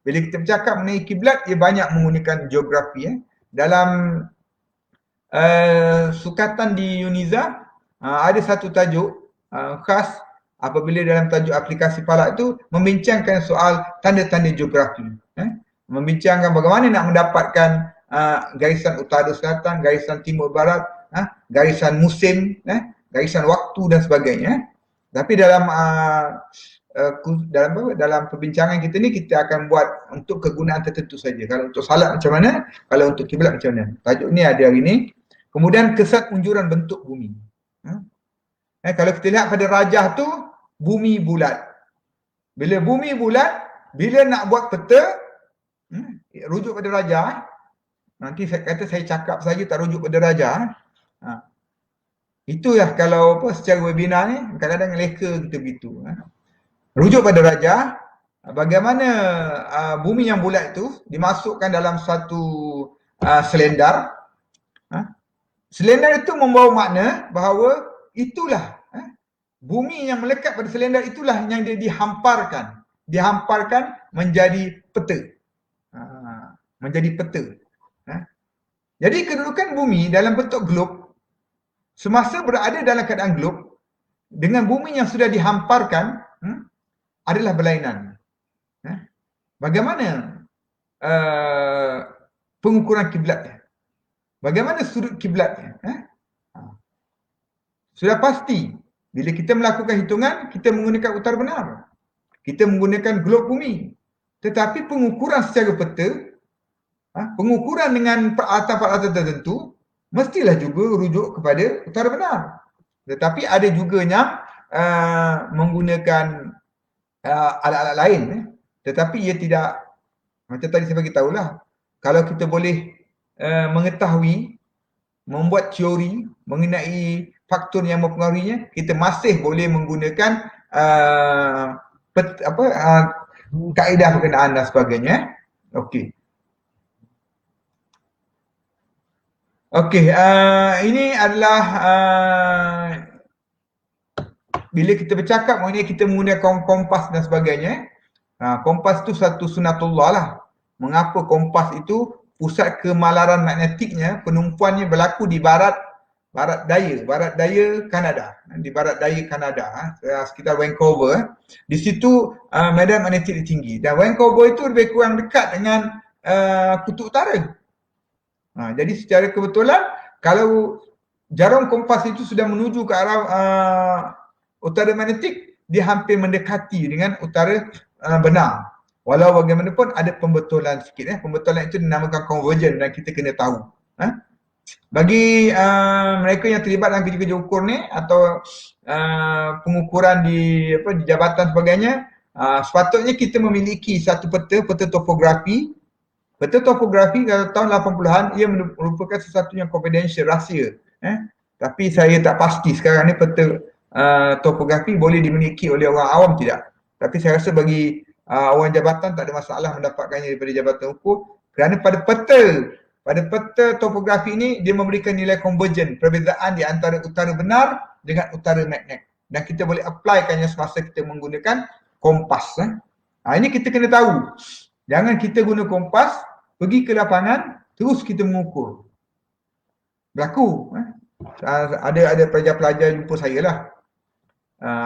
Bila kita bercakap mengenai kiblat, ia banyak menggunakan geografi. Dalam sukatan di UNIZA, ada satu tajuk khas apabila dalam tajuk aplikasi falak itu membincangkan soal tanda-tanda geografi. Membincangkan bagaimana nak mendapatkan garisan utara selatan, garisan timur barat, garisan musim, garisan waktu dan sebagainya. Tapi dalam perbincangan kita ni kita akan buat untuk kegunaan tertentu saja. Kalau untuk salat macam mana, kalau untuk kiblat macam mana. Tajuk ni ada hari ni. Kemudian kesat unjuran bentuk bumi. Kalau kita lihat pada rajah tu, bumi bulat. Bila bumi bulat, bila nak buat peta, rujuk pada rajah. Nanti saya kata saya cakap saja tak rujuk pada rajah. Itulah kalau secara webinar ni kadang-kadang leka kita begitu. Rujuk pada rajah, bagaimana bumi yang bulat itu dimasukkan dalam satu selendar. Selendar itu membawa makna bahawa itulah bumi yang melekat pada selendar itulah yang dia dihamparkan menjadi peta. Menjadi peta. Jadi kedudukan bumi dalam bentuk glob, semasa berada dalam keadaan glob, dengan bumi yang sudah dihamparkan adalah berlainan. Bagaimana pengukuran kiblatnya? Bagaimana sudut kiblatnya? Sudah pasti bila kita melakukan hitungan, kita menggunakan utara benar. Kita menggunakan glob bumi. Tetapi pengukuran secara peta, pengukuran dengan peralatan-peralatan tertentu, mestilah juga rujuk kepada utara benar. Tetapi ada juga yang menggunakan alat-alat lain. Tetapi ia tidak, macam tadi saya bagi tahulah, kalau kita boleh mengetahui, membuat teori mengenai faktor yang mempengaruhinya, kita masih boleh menggunakan kaedah berkenaan dan sebagainya. Okey. Okey, ini adalah bila kita bercakap mengenai kita menggunakan kompas dan sebagainya. Kompas itu satu sunatullah lah. Mengapa kompas itu pusat kemalaran magnetiknya, penumpuannya berlaku di barat daya Kanada. Di barat daya Kanada, sekitar Vancouver. Di situ medan magnetik tinggi. Dan Vancouver itu lebih kurang dekat dengan kutub utara. Jadi secara kebetulan kalau jarum kompas itu sudah menuju ke arah utara magnetik, dia hampir mendekati dengan utara benar. Walau bagaimanapun ada pembetulan sikit. Pembetulan itu dinamakan convergent dan kita kena tahu. Bagi mereka yang terlibat dalam kerja-kerja ukur ni atau pengukuran di jabatan sebagainya, sepatutnya kita memiliki satu peta topografi. Peta topografi kalau tahun 80-an ia merupakan sesuatu yang confidential, rahsia. Tapi saya tak pasti sekarang ni peta topografi boleh dimiliki oleh orang awam tidak. Tapi saya rasa bagi orang jabatan tak ada masalah mendapatkannya daripada jabatan ukur, kerana pada peta topografi ini dia memberikan nilai convergent, perbezaan di antara utara benar dengan utara magnet, dan kita boleh applykannya semasa kita menggunakan kompas. Ini kita kena tahu. Jangan kita guna kompas, pergi ke lapangan, terus kita mengukur. Berlaku. Ada pelajar-pelajar jumpa saya lah.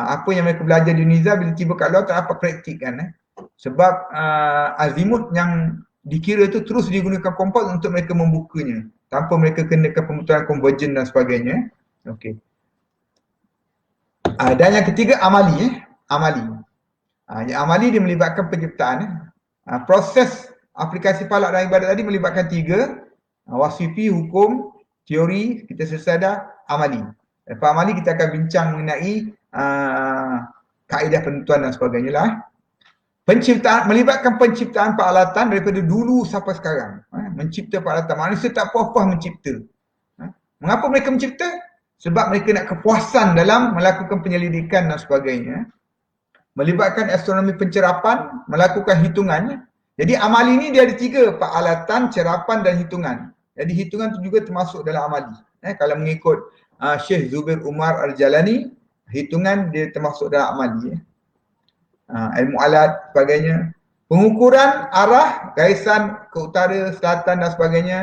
Apa yang mereka belajar di UNIZA bila tiba kat luar tak dapat praktikkan. Sebab azimut yang dikira itu terus digunakan kompas untuk mereka membukanya. tanpa mereka kenakan pembentukan convergent dan sebagainya. Okey. Dan yang ketiga amali. Yang amali dia melibatkan penciptaan. Proses aplikasi falak dan ibadat tadi melibatkan 3. Wasfifi, hukum, teori, kita selesai dah, amali. Lepas amali kita akan bincang mengenai kaedah penentuan dan sebagainya lah. Penciptaan, melibatkan penciptaan peralatan daripada dulu sampai sekarang. Mencipta peralatan. Manusia tak puas-puas mencipta. Mengapa mereka mencipta? Sebab mereka nak kepuasan dalam melakukan penyelidikan dan sebagainya. Melibatkan astronomi pencerapan, melakukan hitungannya. Jadi amali ni dia ada 3, peralatan, cerapan dan hitungan. Jadi hitungan tu juga termasuk dalam amali. Kalau mengikut Syekh Zubair Umar Al-Jalani, hitungan dia termasuk dalam amali. Ilmu alat sebagainya. Pengukuran arah, garisan ke utara, selatan dan sebagainya.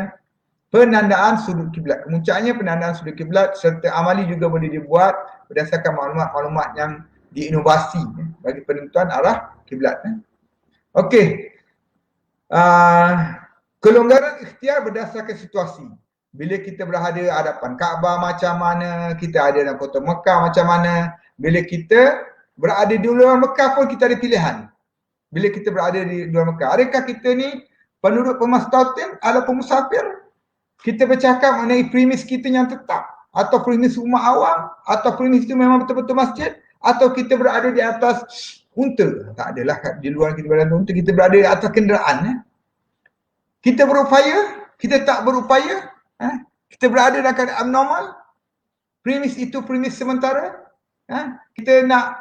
Penandaan sudut kiblat. Kemuncaknya penandaan sudut kiblat serta amali juga boleh dibuat berdasarkan maklumat-maklumat yang diinovasi bagi penentuan arah kiblat. Okey. Kelonggaran ikhtiar berdasarkan situasi. Bila kita berada hadapan Kaabah macam mana, kita ada dalam kota Mekah macam mana. Bila kita berada di luar Mekah pun kita ada pilihan. Bila kita berada di luar Mekah, adakah kita ni penduduk pemastautin ataupun musafir? Kita bercakap mengenai premis kita yang tetap, atau premis rumah awam, atau premis itu memang betul-betul masjid, atau kita berada di atas unta. Tak adalah di luar kita berada di unta, kita berada di atas kenderaan. Kita berupaya, kita tak berupaya, kita berada dalam keadaan abnormal. Premis itu premis sementara. Kita nak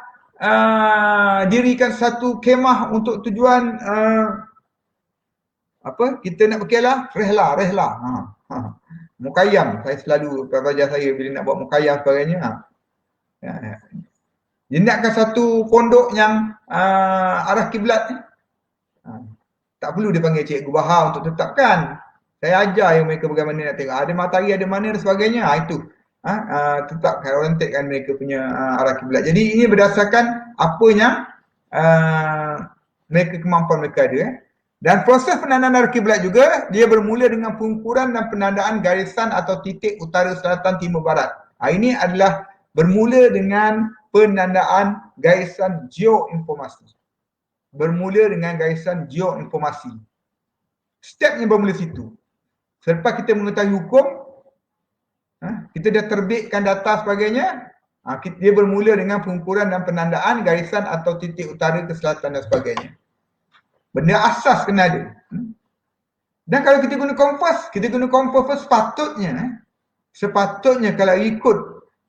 dirikan satu kemah untuk tujuan kita nak berkelah, rehla. Mukayyam, saya selalu pelajar saya bila nak buat mukayyam sebagainya. Dia nakkan satu pondok yang arah kiblat ni. Tak perlu dia panggil cikgu Bahar untuk tetapkan. Saya ajar yang mereka bagaimana nak tengok. Ada matahari, ada mana dan sebagainya. Itu. Tetapkan, orientatkan mereka punya arah kiblat. Jadi ini berdasarkan apa yang mereka kemampuan mereka ada. Dan proses penandaan arah kiblat juga, dia bermula dengan pengukuran dan penandaan garisan atau titik utara, selatan, timur, barat. Ini adalah bermula dengan penandaan garisan geoinformasi. Bermula dengan garisan geoinformasi. Stepnya bermula situ. Selepas kita mengetahui hukum, kita dah terbitkan data sebagainya, dia bermula dengan pengukuran dan penandaan garisan atau titik utara ke selatan dan sebagainya. Benda asas kena ada. Dan kalau kita guna kompas sepatutnya kalau ikut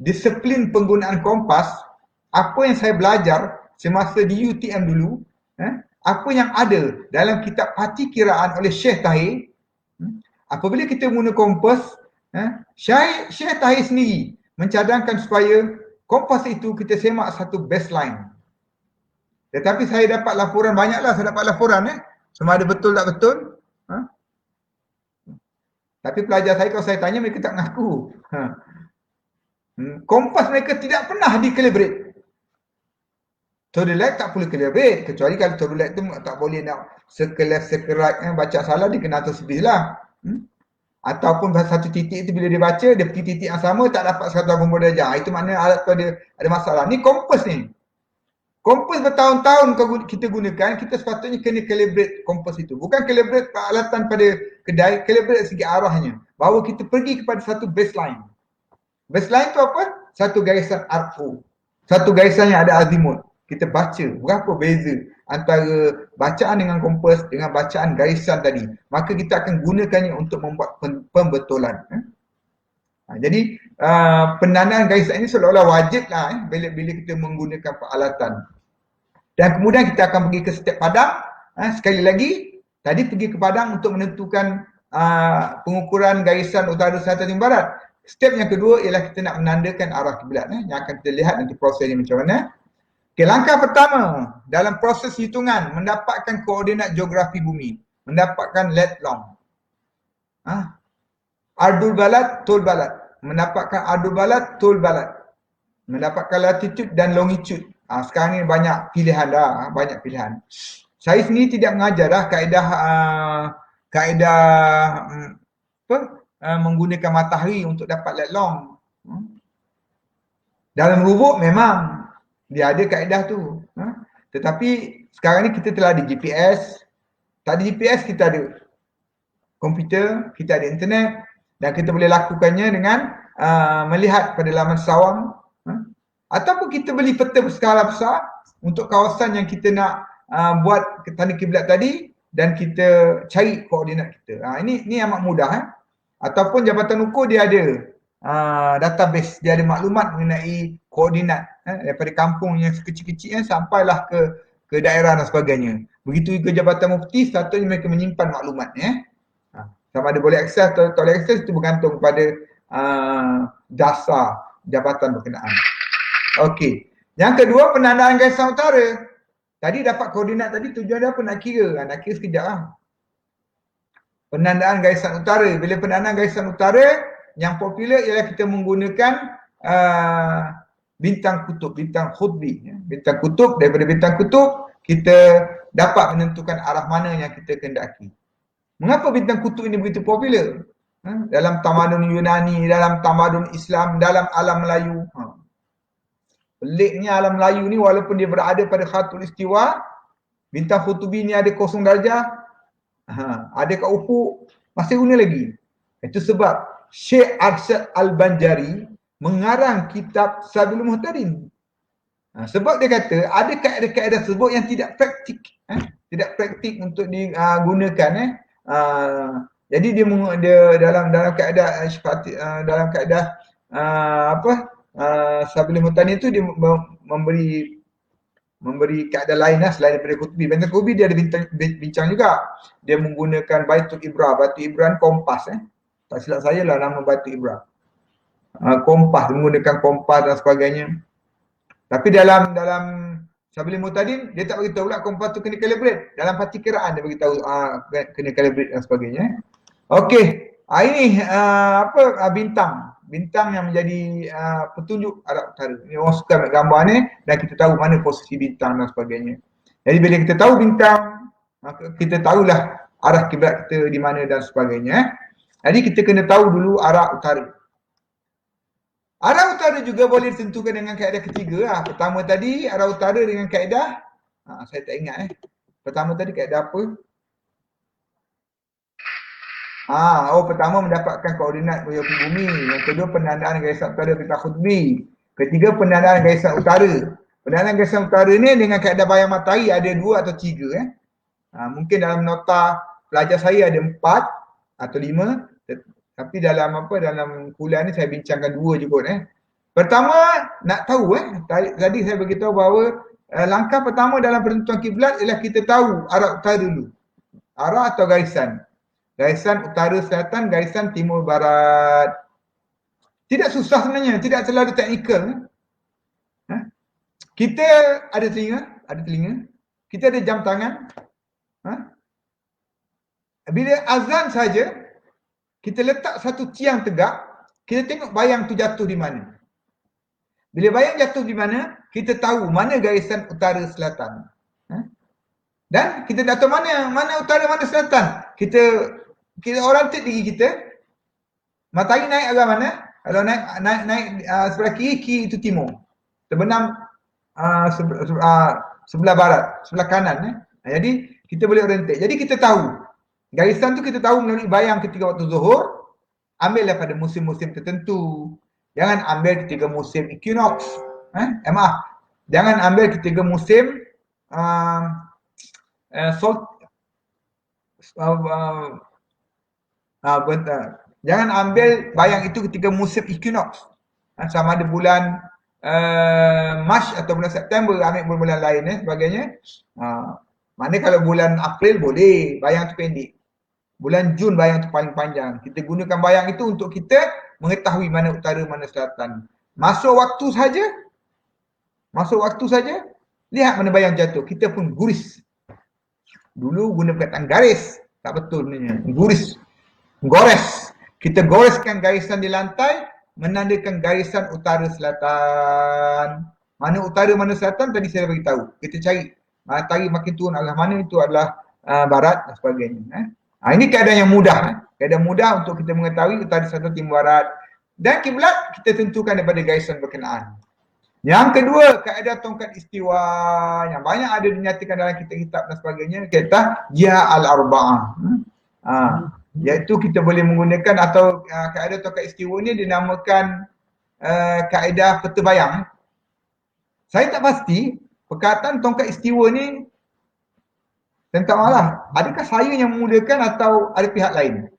disiplin penggunaan kompas, apa yang saya belajar semasa di UTM dulu, apa yang ada dalam kitab Parti Kiraan oleh Syekh Tahir, apabila kita guna kompas, Syekh Tahir sendiri mencadangkan supaya kompas itu kita semak satu baseline. Tetapi saya dapat laporan, banyaklah saya dapat laporan sama ada betul tak betul. Tapi pelajar saya kalau saya tanya mereka tak mengaku. Kompas mereka tidak pernah di-calibrate. Theodolite tak perlu calibrate, kecuali kalau theodolite tu tak boleh nak sekerat baca salah dia kena tersedih lah. Ataupun satu titik tu bila dia baca dia pergi titik yang sama tak dapat 180 darjah. Itu maknanya alat tu ada masalah. Ni kompas ni. Kompas bertahun-tahun kita gunakan, kita sepatutnya kena calibrate kompas itu. Bukan calibrate peralatan pada kedai, calibrate segi arahnya. Bahawa kita pergi kepada satu baseline. Baseline tu apa? Satu garisan RO. Satu garisan yang ada azimut. Kita baca berapa beza antara bacaan dengan kompas dengan bacaan garisan tadi. Maka kita akan gunakannya untuk membuat pembetulan. Jadi penandaan garisan ini seolah-olah wajib lah bila kita menggunakan peralatan. Dan kemudian kita akan pergi ke step padang. Sekali lagi, tadi pergi ke padang untuk menentukan pengukuran garisan utara, selatan, timur, barat. Step yang kedua ialah kita nak menandakan arah kiblat. Yang akan kita lihat nanti prosesnya macam mana. Okay, langkah pertama dalam proses hitungan mendapatkan koordinat geografi bumi. Mendapatkan lat long. Ardul balad, tul balad. Mendapatkan ardul balad, tul balad. Mendapatkan latitude dan longitude. Sekarang ni banyak pilihan dah, banyak pilihan. Saya sendiri tidak mengajar dah kaedah menggunakan matahari untuk dapat lat long. Dalam rubuk memang dia ada kaedah tu. Tetapi sekarang ni kita telah ada GPS. Tak ada GPS, kita ada komputer, kita ada internet dan kita boleh lakukannya dengan melihat pada laman sawang. Ataupun kita beli peta berskala besar untuk kawasan yang kita nak buat tanda kiblat tadi dan kita cari koordinat kita. Ini amat mudah. Ataupun Jabatan Ukur dia ada database, dia ada maklumat mengenai koordinat daripada kampung yang sekecil-kecil sampailah ke daerah dan sebagainya. Begitu juga Jabatan Mufti, sepatutnya mereka menyimpan maklumat. Sama ada boleh akses atau tak boleh akses itu bergantung kepada dasar jabatan berkenaan. Okey. Yang kedua, penandaan garisan utara. Tadi dapat koordinat tadi, tujuan dia apa? Nak kira. Nak kira sekejap lah. Penandaan garisan utara. Bila penandaan garisan utara, yang popular ialah kita menggunakan bintang kutub, bintang khutbi. Bintang kutub, daripada bintang kutub, kita dapat menentukan arah mana yang kita kendaki. Mengapa bintang kutub ini begitu popular? Dalam tamadun Yunani, dalam tamadun Islam, dalam alam Melayu. Peliknya alam Melayu ni walaupun dia berada pada khatul istiwa, bintang kutubi ni ada 0 darjah, ada kat ufuk, masih guna lagi. Itu sebab Syekh Arsyad Al-Banjari mengarang kitab Sabilul Muhtadin. Sebab dia kata ada kaedah-kaedah tersebut yang tidak praktik. Tidak praktik untuk digunakan. Jadi dia dalam kaedah dalam kaedah Sabilul Muhtadin itu dia memberi kaedah lain selain daripada kutubi. Bintang kutubi dia ada bincang juga. Dia menggunakan Baitul Ibra. Baitul Ibra kompas. Tak silap saya lah nama Baitul Ibra. Kompas, menggunakan kompas dan sebagainya. Tapi dalam Sabilul Muhtadin dia tak beritahu pula kompas tu kena calibrate. Dalam partikiraan dia beritahu kena calibrate dan sebagainya. Okey. Ini bintang yang menjadi petunjuk arah utara. Ini orang suka ambil gambar ni dan kita tahu mana posisi bintang dan sebagainya. Jadi bila kita tahu bintang, maka kita tahulah arah kiblat kita di mana dan sebagainya. Jadi kita kena tahu dulu arah utara. Arah utara juga boleh ditentukan dengan kaedah ketiga. Pertama tadi arah utara dengan kaedah, saya tak ingat Pertama tadi kaedah apa? Pertama mendapatkan koordinat bumi. Yang kedua penandaan garisan utara bintang khutbi. Ketiga penandaan garisan utara. Penandaan garisan utara ni dengan kaedah bayang matahari ada 2 atau 3. Mungkin dalam nota pelajar saya ada 4 atau 5. Tapi dalam kuliah ni saya bincangkan 2 je kot. Pertama nak tahu tadi saya beritahu bahawa langkah pertama dalam penentuan kiblat ialah kita tahu arah utara dulu. Arah atau garisan. Garisan utara selatan, garisan timur barat. Tidak susah sebenarnya, tidak terlalu teknikal. Kita ada telinga. Kita ada jam tangan. Bila azan saja, kita letak satu tiang tegak, kita tengok bayang tu jatuh di mana. Bila bayang jatuh di mana, kita tahu mana garisan utara selatan. Dan kita dah tahu mana utara, mana selatan. Kita orientate diri kita. Matahari naik arah mana? Kalau naik sebelah kiri itu timur. Terbenam sebelah barat, sebelah kanan. Jadi kita boleh orientate. Jadi kita tahu. Garisan tu kita tahu melalui bayang ketika waktu zuhur. Ambil daripada musim-musim tertentu. Jangan ambil ketika musim equinox. Jangan ambil ketika musim jangan ambil bayang itu ketika musim equinox. Sama ada bulan Mac atau bulan September, ambil bulan lain sebagainya. Mana kalau bulan April boleh, bayang tu pendek. Bulan Jun bayang tu paling panjang. Kita gunakan bayang itu untuk kita mengetahui mana utara, mana selatan. Masuk waktu saja, lihat mana bayang jatuh. Kita pun guris. Dulu guna perkataan garis. Tak betul sebenarnya. Gores. Kita goreskan garisan di lantai, menandakan garisan utara selatan. Mana utara, mana selatan tadi saya beritahu. Kita cari. Matahari makin turun arah mana itu adalah barat dan sebagainya. Ini keadaan yang mudah. Kaedah mudah untuk kita mengetahui utara, selatan, timur, barat. Dan kiblat kita tentukan daripada garisan berkenaan. Yang kedua, kaedah tongkat istiwa yang banyak ada dinyatakan dalam kitab-kitab dan sebagainya, kaedah Jia al-Arba'ah. Iaitu kita boleh menggunakan atau kaedah tongkat istiwa ni dinamakan kaedah peta bayang. Saya tak pasti perkataan tongkat istiwa ni tentang Allah. Adakah saya yang memulakan atau ada pihak lain?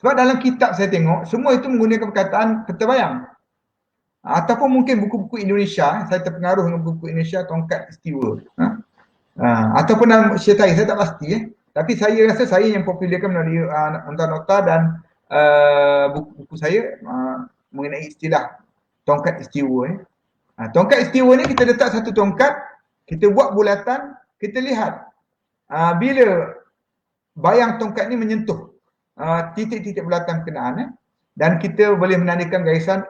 Sebab dalam kitab saya tengok, semua itu menggunakan perkataan peta bayang. Ataupun mungkin buku-buku Indonesia, saya terpengaruh dengan buku Indonesia tongkat istiwa. Ataupun dalam syaitan, saya tak pasti. Tapi saya rasa saya yang popularkan melalui nota-nota dan buku-buku saya mengenai istilah tongkat istiwa. Tongkat istiwa ni kita letak satu tongkat, kita buat bulatan, kita lihat bila bayang tongkat ni menyentuh titik-titik bulatan berkenaan, dan kita boleh menandakan garisan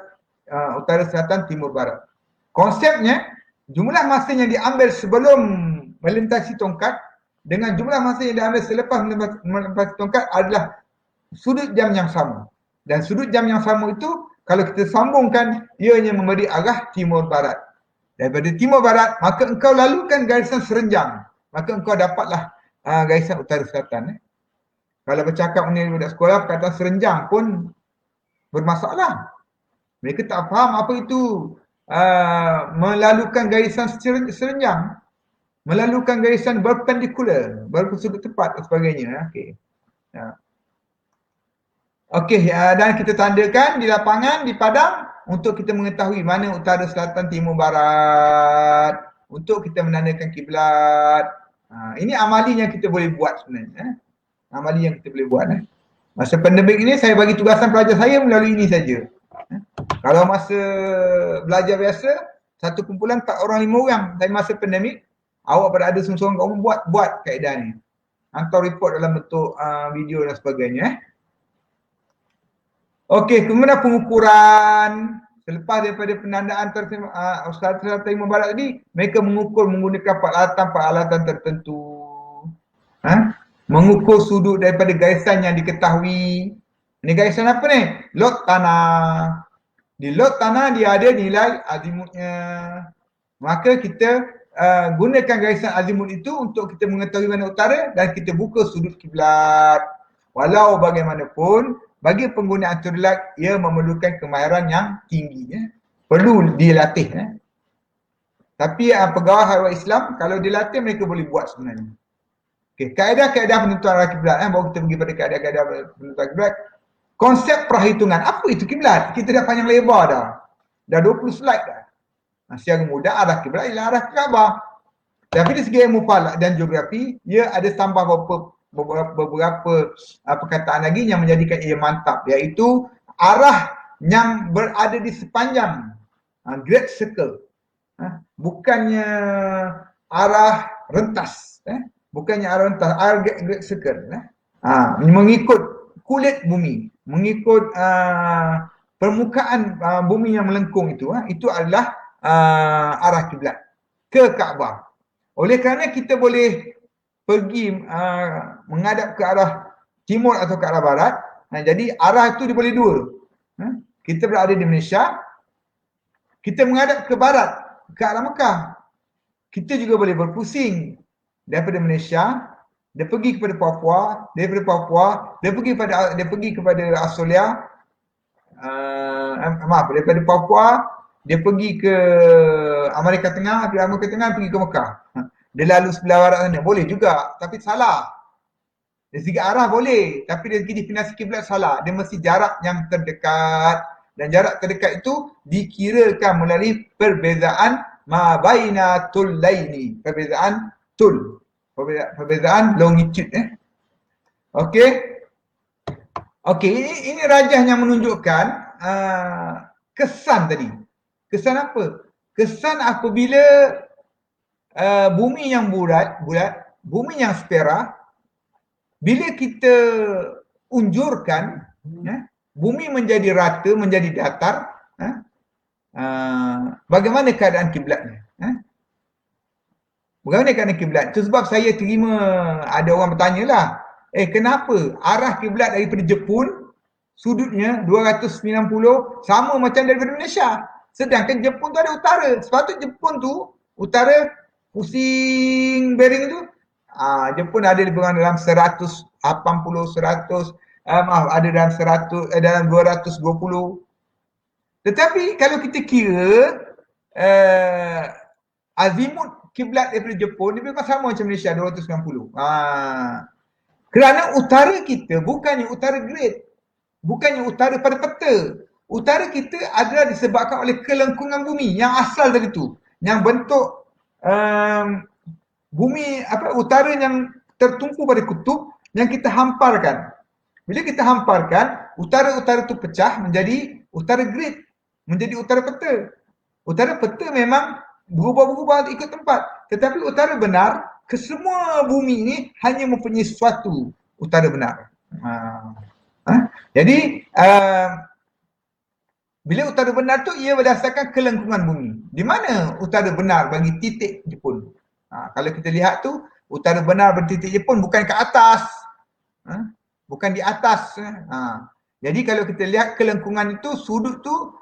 utara, selatan, timur, barat. Konsepnya, jumlah masa yang diambil sebelum melintasi tongkat dengan jumlah masa yang diambil selepas melintasi tongkat adalah sudut jam yang sama. Dan sudut jam yang sama itu, kalau kita sambungkan, ianya memberi arah timur, barat. Daripada timur, barat, maka engkau lalukan garisan serenjang. Maka engkau dapatlah garisan utara, selatan. Kalau bercakap mengenai budak sekolah, perkataan serenjang pun bermasalah. Mereka tak faham apa itu melalukan garisan serenjang, melalukan garisan perpendikular, bersudut tepat dan sebagainya. Okey, dan kita tandakan di lapangan, di padang untuk kita mengetahui mana utara, selatan, timur, barat, untuk kita menandakan kiblat. Ini amali yang kita boleh buat sebenarnya. Amali yang kita boleh buat. Masa pandemik ini saya bagi tugasan pelajar saya melalui ini saja. Kalau masa belajar biasa, satu kumpulan 4 orang 5 orang. Tapi masa pandemik, awak pada ada seorang kamu buat kaedah ni. Hantar report dalam bentuk video dan sebagainya. Okey, kemudian pengukuran. Selepas daripada penandaan selatan, timur, barat tadi, mereka mengukur menggunakan peralatan tertentu. Mengukur sudut daripada garisan yang diketahui. Ini garisan apa ni? Lot tanah. Di lot tanah dia ada nilai azimutnya. Maka kita gunakan garisan azimut itu untuk kita mengetahui mana utara dan kita buka sudut kiblat. Walau bagaimanapun, bagi penggunaan turlat, ia memerlukan kemahiran yang tinggi. Perlu dilatih. Tapi pegawai haiwan Islam, kalau dilatih mereka boleh buat sebenarnya. Okay. Kaedah-kaedah penentuan arah kiblat. Baru kita pergi pada kaedah-kaedah penentuan kiblat. Konsep perhitungan. Apa itu kiblat? Kita dah panjang lebar dah. Dah 20 slide dah. Secara mudah arah kiblat ialah arah Kaabah. Tapi dari segi ilmu falak dan geografi, ia ada tambah beberapa perkataan lagi yang menjadikan ia mantap. Iaitu arah yang berada di sepanjang great circle. Bukannya arah rentas. Bukannya arah rentas, arah great circle. Mengikut kulit bumi, mengikut permukaan bumi yang melengkung itu adalah arah kiblat ke Kaabah. Oleh kerana kita boleh pergi menghadap ke arah timur atau ke arah barat, jadi arah itu dia boleh dua. Kita berada di Malaysia, kita menghadap ke barat, ke arah Mekah. Kita juga boleh berpusing daripada Malaysia, dia pergi kepada Papua, daripada Papua dia pergi kepada Australia, daripada Papua dia pergi ke Amerika Tengah, dari Amerika Tengah pergi ke Mekah. Dia lalu sebelah barat sana, boleh juga, tapi salah. Dari segi arah boleh, tapi dari segi definisi kiblat salah. Dia mesti jarak yang terdekat, dan jarak terdekat itu dikirakan melalui perbezaan mabaina tullaini, perbezaan tul, perbezaan longitude. Okey. Okey, ini rajah yang menunjukkan kesan tadi. Kesan apa? Kesan apabila bumi yang bulat, bumi yang spera, bila kita unjurkan, bumi menjadi rata, menjadi datar, bagaimana keadaan kiblatnya? Bagaimana keadaan kiblat? Itu sebab saya terima ada orang bertanya lah, Kenapa arah kiblat daripada Jepun sudutnya 290 sama macam daripada Malaysia. Sedangkan Jepun tu ada utara. Sepatutnya Jepun tu utara pusing bearing tu. Jepun ada lebih kurang dalam 180, 100, ada dalam 100, dalam 220. Tetapi kalau kita kira azimut kiblat daripada Jepun lebih kurang sama macam Malaysia 290. Kerana utara kita bukannya utara great, bukannya utara pada peta. Utara kita adalah disebabkan oleh kelengkungan bumi yang asal dari tu, yang bentuk bumi utara yang tertumpu pada kutub yang kita hamparkan. Bila kita hamparkan, utara-utara tu pecah menjadi utara great, menjadi utara peta. Utara peta memang berubah-ubah ikut tempat, tetapi utara benar, kesemua bumi ini hanya mempunyai suatu utara benar. Jadi bila utara benar tu ia berdasarkan kelengkungan bumi. Di mana utara benar bagi titik Jepun? Kalau kita lihat tu, utara benar bagi titik Jepun bukan ke atas, bukan di atas. Jadi kalau kita lihat kelengkungan itu, sudut tu,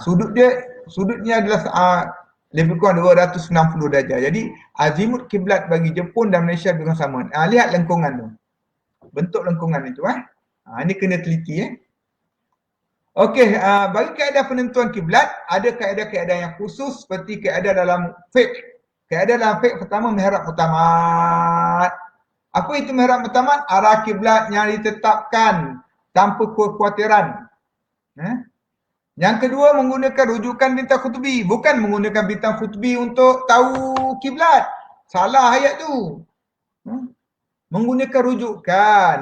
sudutnya adalah lebih kurang 260 darjah. Jadi azimut kiblat bagi Jepun dan Malaysia lebih kurang sama. Lihat lengkungan tu. Bentuk lengkungan itu. Ini kena teliti. Okey, bagi kaedah penentuan kiblat, ada kaedah-kaedah yang khusus seperti kaedah dalam fiqh. Kaedah dalam fiqh pertama, mihrab mutamat. Apa itu mihrab mutamat? Arah kiblat yang ditetapkan tanpa kekhawatiran. Yang kedua, menggunakan rujukan bintang kutubi. Bukan menggunakan bintang kutubi untuk tahu kiblat. Salah ayat tu. Menggunakan rujukan.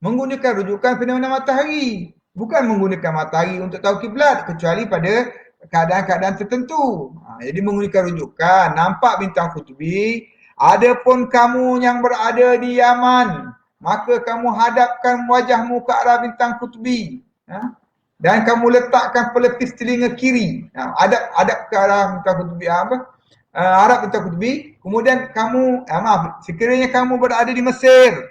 Menggunakan rujukan fenomena matahari. Bukan menggunakan matahari untuk tahu kiblat, kecuali pada keadaan-keadaan tertentu. Jadi menggunakan rujukan. Nampak bintang kutubi. Adapun kamu yang berada di Yaman, maka kamu hadapkan wajahmu ke arah bintang kutubi. Dan kamu letakkan pelipis telinga kiri. Hadap ke arah bintang kutubi. Arah bintang kutubi. Kemudian kamu, sekiranya kamu berada di Mesir,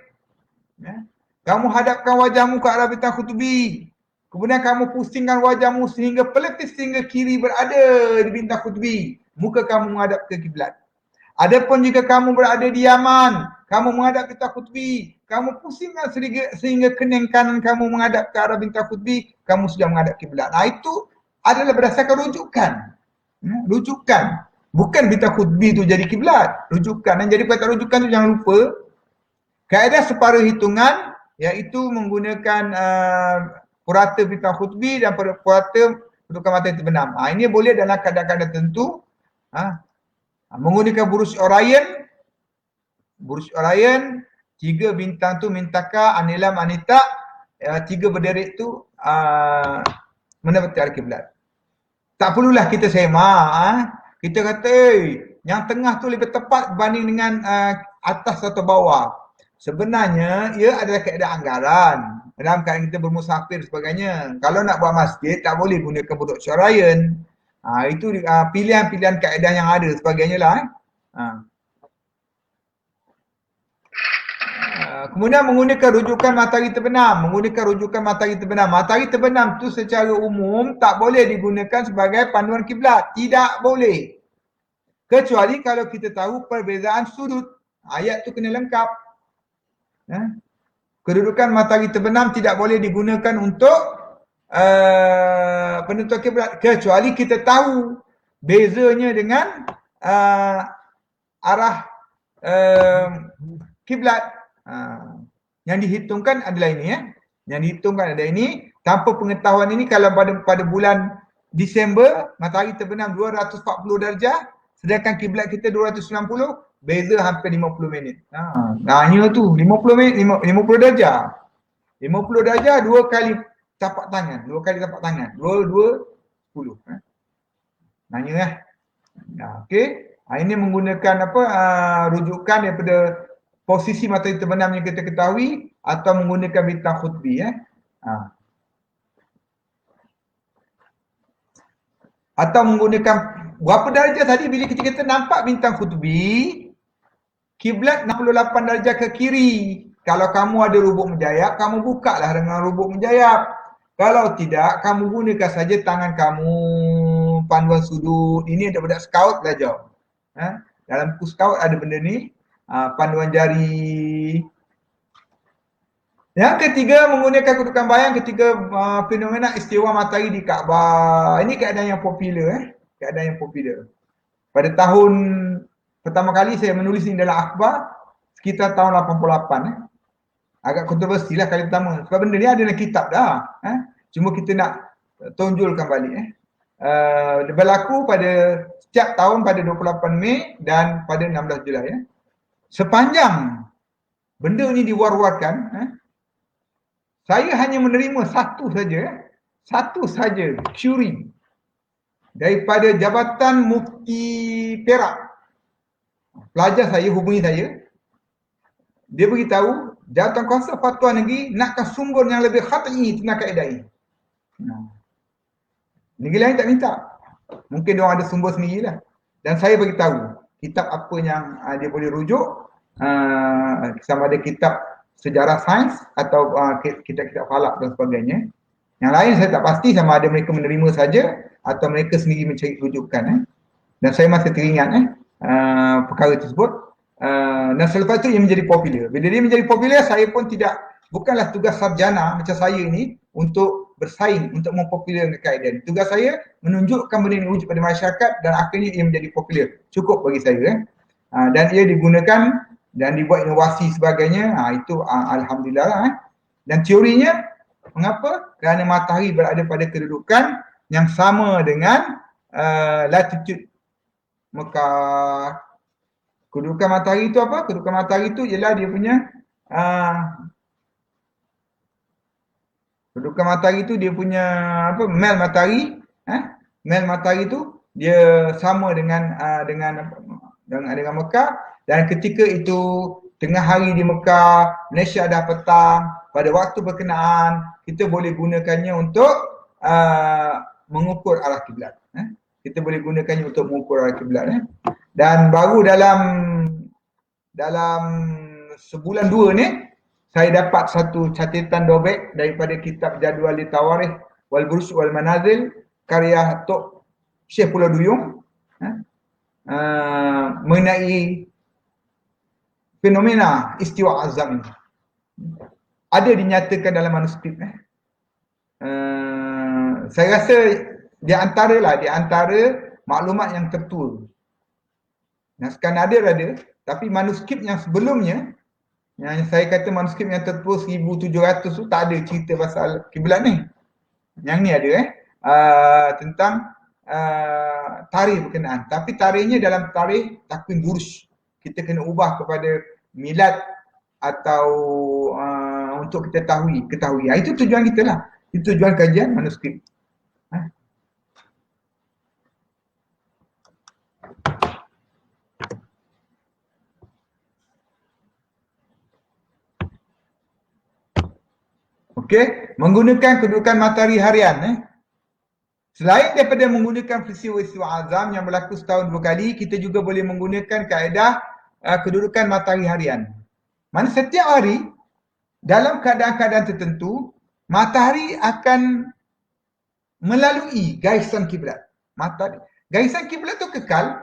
kamu hadapkan wajahmu ke arah bintang kutubi. Kemudian kamu pusingkan wajahmu sehingga pelipis telinga kiri berada di bintang kutubi. Muka kamu menghadap ke kiblat. Adapun jika kamu berada di Yaman, kamu menghadap bintang kutubi, kamu pusingkan sehingga kening kanan kamu menghadap ke arah bintang kutubi, kamu sudah menghadap kiblat. Itu adalah berdasarkan rujukan. Rujukan. Bukan bintang kutubi itu jadi kiblat. Rujukan. Dan jadi kata rujukan itu jangan lupa, kaedah separuh hitungan iaitu menggunakan purata bintang kutubi dan purata pendudukan matahari terbenam. Ini boleh dalam keadaan-keadaan tertentu. Menggunakan burus Orion, 3 bintang tu Mintaka, Anilam, Anita, 3 berderit tu menepati arah kiblat. Tak perlulah kita sema, kita kata yang tengah tu lebih tepat berbanding dengan atas atau bawah. Sebenarnya ia adalah kaedah anggaran. Dalam keadaan kita bermusafir sebagainya. Kalau nak buat masjid tak boleh gunakan burus Orion. Itu pilihan-pilihan kaedah yang ada sebagainya lah. Kemudian menggunakan rujukan matahari terbenam. Matahari terbenam tu secara umum tak boleh digunakan sebagai panduan kiblat. Tak boleh. Kecuali kalau kita tahu perbezaan sudut. Ayat tu kena lengkap. Kedudukan matahari terbenam tidak boleh digunakan untuk penentuan kiblat kecuali kita tahu bezanya dengan arah kiblat. Yang dihitungkan adalah ini Yang dihitungkan adalah ini. Tanpa pengetahuan ini, kalau pada bulan Disember matahari terbenam 240 darjah sedangkan kiblat kita 290, beza hampir 50 minit. Nanya tu 50 minit 50 darjah. 50 darjah 2 kali tapak tangan. 10. Nanya okey. Ini menggunakan rujukan daripada posisi matahari terbenam yang kita ketahui atau menggunakan bintang khutbi. Atau menggunakan berapa darjah tadi bila kita nampak bintang khutbi, kiblat 68 darjah ke kiri. kalau kamu ada rubuk menjayap, kamu buka lah dengan rubuk menjayap. Kalau tidak, kamu gunakan saja tangan kamu, panduan sudut. Ini ada budak scout belajar. Dalam buku scout ada benda ni, panduan jari. Yang ketiga, menggunakan kedudukan bayang ketika fenomena istiwa matahari di Kaabah. Ini keadaan yang popular. Keadaan yang popular. Pada tahun pertama kali saya menulis ini dalam akhbar, sekitar tahun 88. Agak kontroversi lah kali pertama. Sebab benda ni ada dalam kitab dah. Cuma kita nak tonjolkan balik. Berlaku pada setiap tahun pada 28 Mei dan pada 16 Julai. Sepanjang benda ni diwar-warkan, saya hanya menerima satu saja curi daripada Jabatan Mufti Perak. Pelajar saya hubungi saya. Dia beritahu Jawatan Kuasa Fatwa Negeri nakkan sumber yang lebih khati tentang kaedah ini. Negeri lain tak minta. Mungkin dia orang ada sumber sendirilah. Dan saya beritahu kitab apa yang dia boleh rujuk, sama ada kitab sejarah sains atau kitab-kitab falak dan sebagainya. Yang lain saya tak pasti sama ada mereka menerima saja atau mereka sendiri mencari rujukan. Dan saya masih teringat perkara tersebut. Dan selepas itu ia menjadi popular. Bila dia menjadi popular, saya pun bukanlah tugas sarjana macam saya ni untuk bersaing, untuk mempopularkan kaedah. Tugas saya menunjukkan benda ini wujud pada masyarakat dan akhirnya ia menjadi popular. Cukup bagi saya. Dan ia digunakan dan dibuat inovasi sebagainya. Itu alhamdulillah lah. Dan teorinya, mengapa? Kerana matahari berada pada kedudukan yang sama dengan latitude Mekah. Kedudukan matahari itu apa? Kedudukan matahari itu ialah dia punya kedudukan matahari itu dia punya mel matahari. Mel matahari itu dia sama dengan Mekah, dan ketika itu tengah hari di Mekah, Malaysia dah petang, pada waktu berkenaan kita boleh gunakannya untuk mengukur arah kiblat. Kita boleh gunakannya untuk mengukur arah kiblat. Dan baru dalam sebulan 2 ni saya dapat satu catatan dobek daripada kitab Jadual Tawarikh wal Buruj wal Manazil karya Tok Syekh Pulau Duyung mengenai fenomena istiwa azam ini. Ada dinyatakan dalam manuskrip. Saya rasa di antara maklumat yang tertua. Naskah nadir ada, tapi manuskrip yang sebelumnya, yang saya kata manuskrip yang tertua 1700 tu tak ada cerita pasal kiblat ni. Yang ni ada tentang tarikh berkenaan. Tapi tarikhnya dalam tarikh takwim Buruj. Kita kena ubah kepada milad atau untuk kita ketahui. Itu tujuan kita lah. Itu tujuan kajian manuskrip. Okey, menggunakan kedudukan matahari harian. Selain daripada menggunakan peristiwa azam yang berlaku setahun 2 kali, kita juga boleh menggunakan kaedah kedudukan matahari harian. Mana setiap hari dalam keadaan-keadaan tertentu, matahari akan melalui garisan kiblat. Garisan kiblat tu kekal.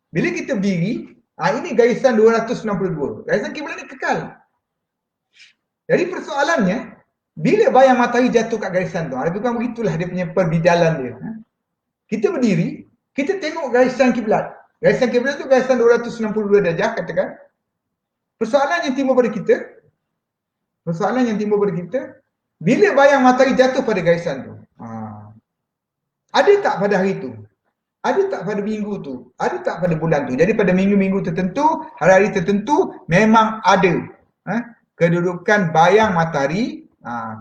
Bila kita berdiri, ini garisan 262. Garisan kiblat ni kekal. Jadi persoalannya, bila bayang matahari jatuh kat garisan tu, lebih kurang begitulah dia punya perbidalan dia. Kita berdiri, kita tengok garisan kiblat. Garisan kiblat tu garisan 262 darjah katakan. Persoalan yang timbul pada kita, bila bayang matahari jatuh pada garisan tu, ada tak pada hari tu? Ada tak pada minggu tu? Ada tak pada bulan tu? Jadi pada minggu-minggu tertentu, hari-hari tertentu memang ada kedudukan bayang matahari.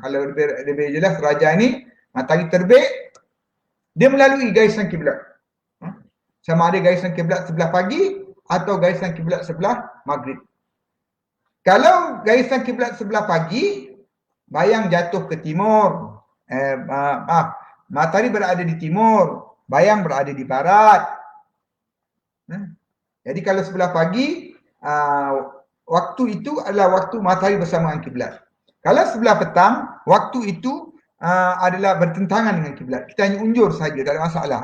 Kalau lebih jelas raja ni, matahari terbit, dia melalui garisan kiblat. Sama ada garisan kiblat sebelah pagi atau garisan kiblat sebelah maghrib. Kalau garisan kiblat sebelah pagi, bayang jatuh ke timur. Matahari berada di timur, bayang berada di barat. Jadi kalau sebelah pagi, waktu itu adalah waktu matahari bersamaan kiblat. Kalau sebelah petang, waktu itu adalah bertentangan dengan kiblat. Kita hanya unjur saja, tak ada masalah.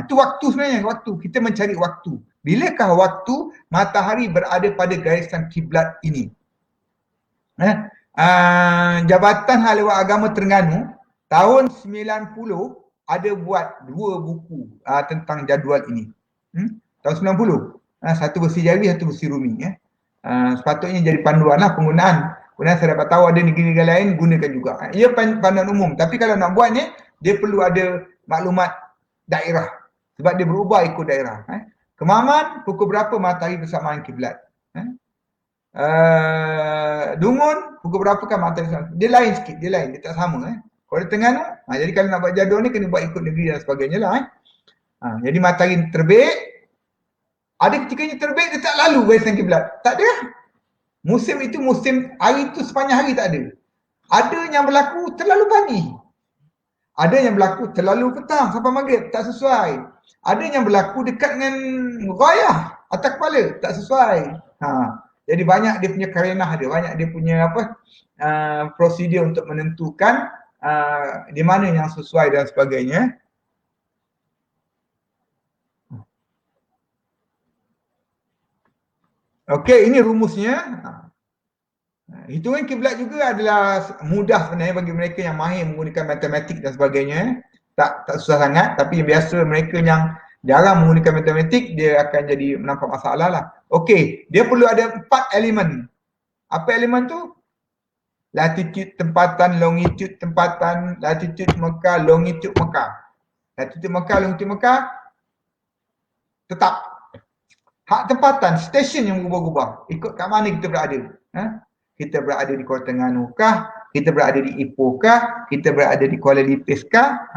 Itu waktu sebenarnya, waktu. Kita mencari waktu. Bilakah waktu matahari berada pada garisan kiblat ini? Jabatan Hal Ehwal Agama Terengganu tahun 90 ada buat 2 buku tentang jadual ini. Tahun 90. Satu versi Jawi, satu versi Rumi. Sepatutnya jadi panduan lah penggunaan. Kemudian saya dapat tahu ada negeri-negeri lain gunakan juga. Ia panduan umum. Tapi kalau nak buat ni, dia perlu ada maklumat daerah. Sebab dia berubah ikut daerah. Kemaman, pukul berapa matahari bersamaan kiblat. Dungun, pukul berapa kan matahari bersamaan. Dia lain sikit, dia lain. Dia tak sama. Kalau di Terengganu, jadi kalau nak buat jadual ni, kena buat ikut negeri dan sebagainya lah. Jadi matahari terbit, ada ketikanya terbit, dia tak lalu garisan kiblat. Tak ada. Musim itu, musim hari itu sepanjang hari tak ada. Ada yang berlaku terlalu pagi. Ada yang berlaku terlalu petang sampai maghrib, tak sesuai. Ada yang berlaku dekat dengan ghayah, atas kepala, tak sesuai. Jadi banyak dia punya karenah dia, banyak dia punya prosedur untuk menentukan di mana yang sesuai dan sebagainya. Okey, ini rumusnya. Hitungan kiblat juga adalah mudah sebenarnya bagi mereka yang mahir menggunakan matematik dan sebagainya. Tak susah sangat, tapi yang biasa mereka yang jarang menggunakan matematik, dia akan jadi menampak masalah lah. Okey, dia perlu ada 4 elemen. Apa elemen tu? Latitude tempatan, longitude tempatan, latitude Mekah, longitude Mekah. Latitude Mekah, longitude Mekah tetap. Hak tempatan, stesen yang berubah-ubah. Ikut kat mana kita berada. Kita berada di Kota Terengganu kah? Kita berada di Ipoh kah? Kita berada di Kuala Lipis kah?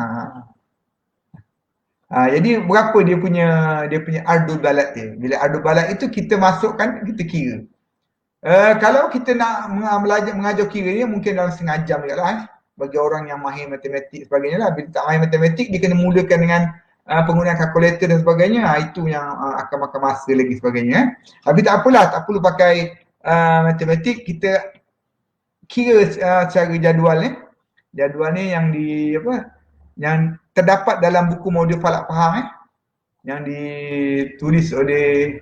Jadi berapa dia punya ardul balad dia. Bila ardul balad itu kita masukkan, kita kira. Kalau kita nak mengajar kira ni mungkin dalam setengah jam juga lah. Bagi orang yang mahir matematik sebagainya lah. Bila tak mahir matematik, dia kena mulakan dengan penggunaan kalkulator dan sebagainya. Itu yang akan makan masa lagi sebagainya. Tapi tak apalah, tak perlu pakai matematik. Kita kira secara jadual ni. Jadual ni yang yang terdapat dalam buku modul Falak Faham yang ditulis oleh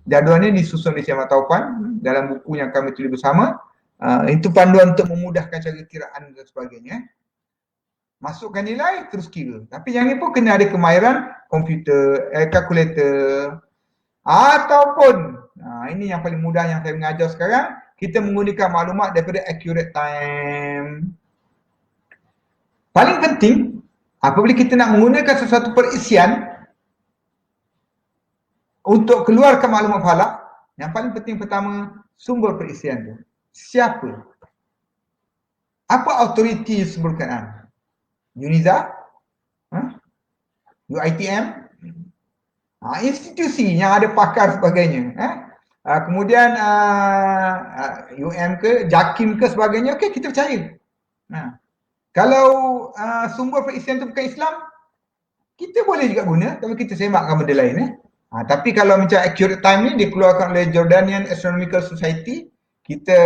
jadual ni disusun oleh Syekh Taufan dalam buku yang kami tulis bersama. Itu panduan untuk memudahkan cara kiraan dan sebagainya. Masukkan nilai, terus kira. Tapi yang ni pun kena ada kemahiran komputer, kalkulator. Ataupun, ini yang paling mudah yang saya mengajar sekarang, kita menggunakan maklumat daripada Accurate Time. Paling penting, apabila kita nak menggunakan sesuatu perisian untuk keluarkan maklumat falak, yang paling penting pertama, sumber perisian tu. Siapa? Apa autoriti sumber Quran? UNIZA? UITM? Institusi yang ada pakar sebagainya. Kemudian UM ke, JAKIM ke sebagainya, okey, kita percaya. Kalau sumber perisian tu bukan Islam, kita boleh juga guna, tapi kita semakkan benda lain. Tapi kalau macam Accurate Time ni dikeluarkan oleh Jordanian Astronomical Society, kita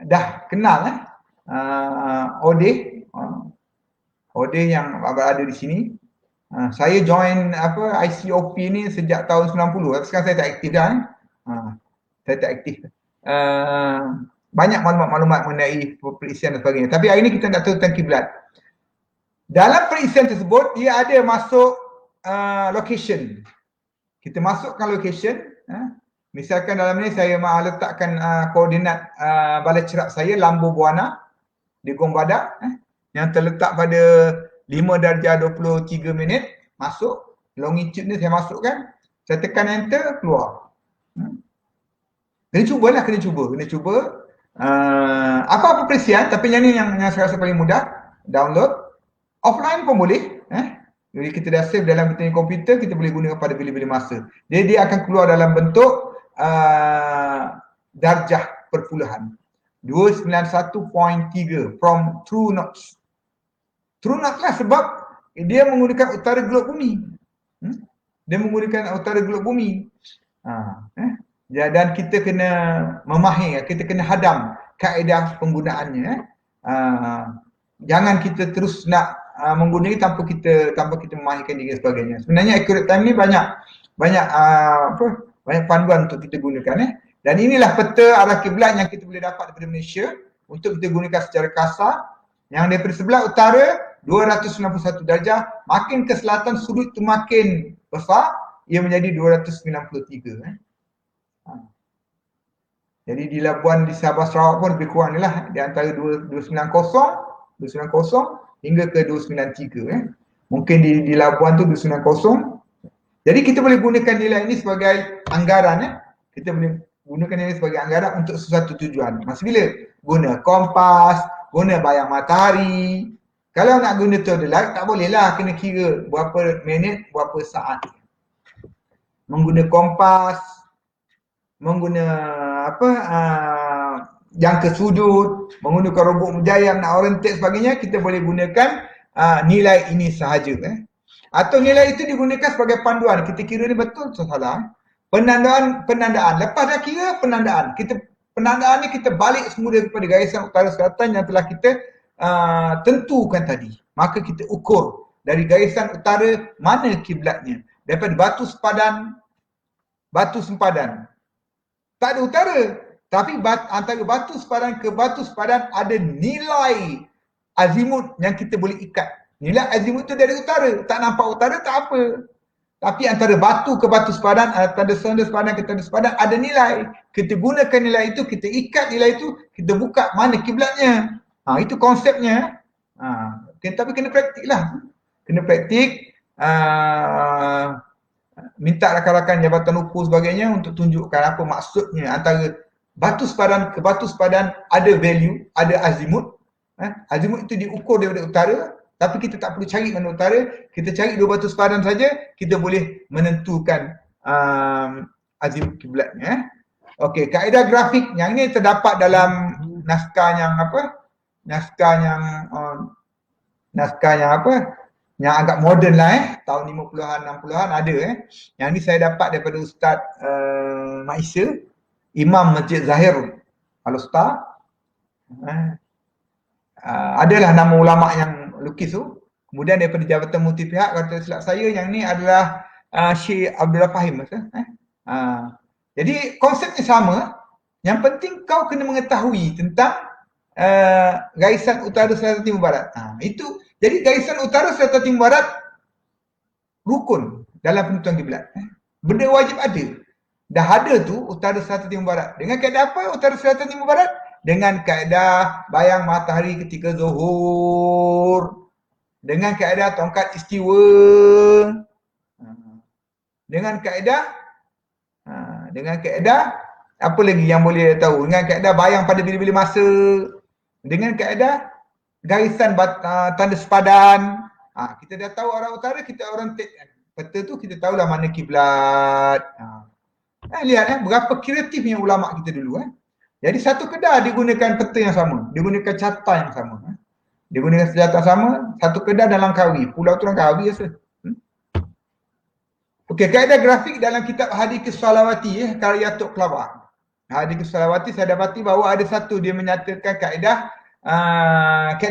dah kenal Odeh yang berada di sini. Saya join ICOP ni sejak tahun 90. Sekarang saya tak aktif dah. Saya tak aktif. Banyak maklumat-maklumat mengenai perisian dan sebagainya. Tapi hari ni kita nak tahu tentang kiblat. Dalam perisian tersebut, dia ada masuk location. Kita masukkan location. Misalkan dalam ni saya letakkan koordinat balai cerap saya, Lambu Buana di Gong Badak, yang terletak pada 5 darjah 23 minit. Masuk. Longitude ni saya masukkan. Saya tekan enter, keluar. Kena cubalah, kena cuba. Apa-apa perisian, tapi yang ni yang saya rasa paling mudah. Download. Offline pun boleh. Jadi kita dah save dalam kita komputer, kita boleh guna pada bila-bila masa. Dia akan keluar dalam bentuk darjah perpuluhan. 291.3 from True North. True North lah sebab dia menggunakan utara globe bumi. Dia menggunakan utara gelap bumi. Dan kita kena memahir, kita kena hadam kaedah penggunaannya. Jangan kita terus nak menggunakan tanpa kita memahirkan diri dan sebagainya. Sebenarnya accurate time ni banyak panduan untuk kita gunakan. Dan inilah peta arah kiblat yang kita boleh dapat daripada Malaysia untuk kita gunakan secara kasar. Yang daripada sebelah utara 291 darjah, makin ke selatan sudut tu makin besar, ia menjadi 293. Jadi di Labuan di Sabah Sarawak pun lebih kurang ni lah, di antara 290 hingga ke 293. Mungkin di Labuan tu 290. Jadi kita boleh gunakan nilai ini sebagai anggaran. Kita boleh gunakan nilai sebagai anggaran untuk sesuatu tujuan. Masa bila? Guna kompas, guna bayang matahari. Kalau nak guna theodolite, tak boleh lah, kena kira berapa minit, berapa saat. Mengguna kompas, mengguna jangka sudut, menggunakan robot mujayam, nak orientate sebagainya, kita boleh gunakan nilai ini sahaja. Atau nilai itu digunakan sebagai panduan. Kita kira ni betul atau salah. Penandaan. Lepas dah kira penandaan. Penandaan ni kita balik semula kepada garisan utara selatan yang telah kita tentukan tadi. Maka kita ukur dari garisan utara mana kiblatnya. Daripada batu sempadan. Tak ada utara. Tapi antara batu sempadan ke batu sempadan ada nilai azimut yang kita boleh ikat. Nilai azimut itu dari utara. Tak nampak utara tak apa. Tapi antara batu ke batu sepadan, antara sonda sepadan ke sonda sepadan ada nilai. Kita gunakan nilai itu, kita ikat nilai itu, kita buka mana kiblatnya. Itu konsepnya. Tapi kena praktik lah. Kena praktik. Minta rakan-rakan jabatan ukur sebagainya untuk tunjukkan apa maksudnya antara batu sepadan ke batu sepadan ada value, ada azimut. Azimut itu diukur daripada utara. Tapi kita tak perlu cari mana utara, kita cari dua batu sepadan saja, kita boleh menentukan azimut kiblatnya. Okey, kaedah grafik yang ini terdapat dalam naskah yang yang agak moden lah tahun 50-an 60-an ada Yang ni saya dapat daripada Ustaz Maisa, Imam Masjid Zahir Al-Ustaz. Adalah nama ulama yang lukis tu. Kemudian daripada Jabatan Multi Pihak, kalau tak silap saya, yang ni adalah Syekh Abdullah Fahim. Jadi konsepnya sama. Yang penting kau kena mengetahui tentang garisan utara, selatan, timur, barat. Itu. Jadi garisan utara, selatan, timur, barat rukun dalam penentuan kiblat. Benda wajib ada. Dah ada tu utara, selatan, timur, barat. Dengan kaedah apa utara, selatan, timur, barat? Dengan kaedah bayang matahari ketika zuhur, dengan kaedah tongkat istiwa, dengan kaedah apa lagi yang boleh tahu, dengan kaedah bayang pada bila-bila masa, dengan kaedah garisan tanda sepadan. Kita dah tahu arah utara, kita orientate peta tu, kita tahulah mana kiblat. Lihat berapa kreatifnya ulama kita dulu. Jadi satu kedah digunakan peta yang sama, digunakan carta yang sama. Digunakan senjata sama, satu kedah dalam Langkawi. Pulau tu Langkawi rasa. Okey, kaedah grafik dalam kitab Hadis Salawati karya Tok Kelabah. Hadis Salawati saya dapati bahawa ada satu dia menyatakan kaedah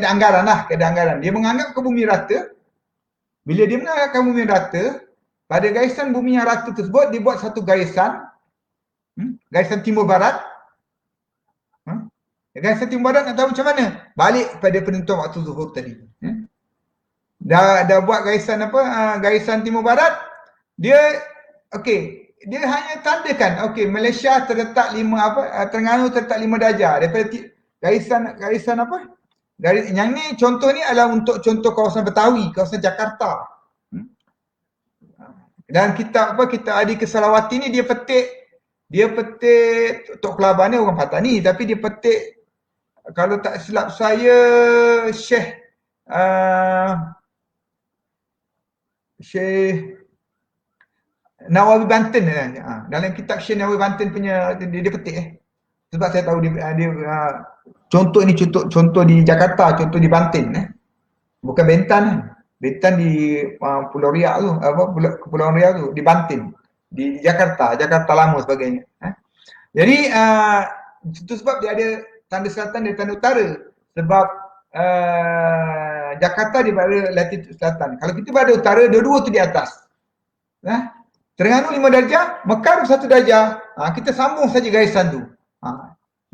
anggaran lah, kaedah anggaran. Dia menganggap ke bumi rata. Bila dia menganggapkan bumi rata, pada garisan bumi yang rata tersebut dibuat satu garisan, garisan timur barat. Garisan timur barat nak tahu macam mana? Balik pada penentuan waktu zuhur tadi. Dah buat garisan garisan timur barat, dia dia hanya tandakan Malaysia terletak Terengganu terletak 5 darjah daripada garisan yang ni contoh ni adalah untuk contoh kawasan Betawi, kawasan Jakarta. Dan kitab Adi Kesalawati ni dia petik Tok Kelabah ni orang Patani, tapi dia petik, kalau tak silap saya, Syekh Nawawi Banten. Dalam kitab Syekh Nawawi Banten punya dia petik sebab saya tahu dia contoh ni contoh di Jakarta, contoh di Banten bukan Bentan. Bintan di Pulau Riau tu, Kepulauan Riau tu, di Bantin, di Jakarta, Jakarta Lama sebagainya. Jadi itu sebab dia ada tanda selatan dan tanda utara. Sebab Jakarta di berada latitude selatan. Kalau kita berada utara, dua-dua tu di atas. Terengganu 5 darjah, Mekah 1 darjah. Kita sambung saja garisan tu.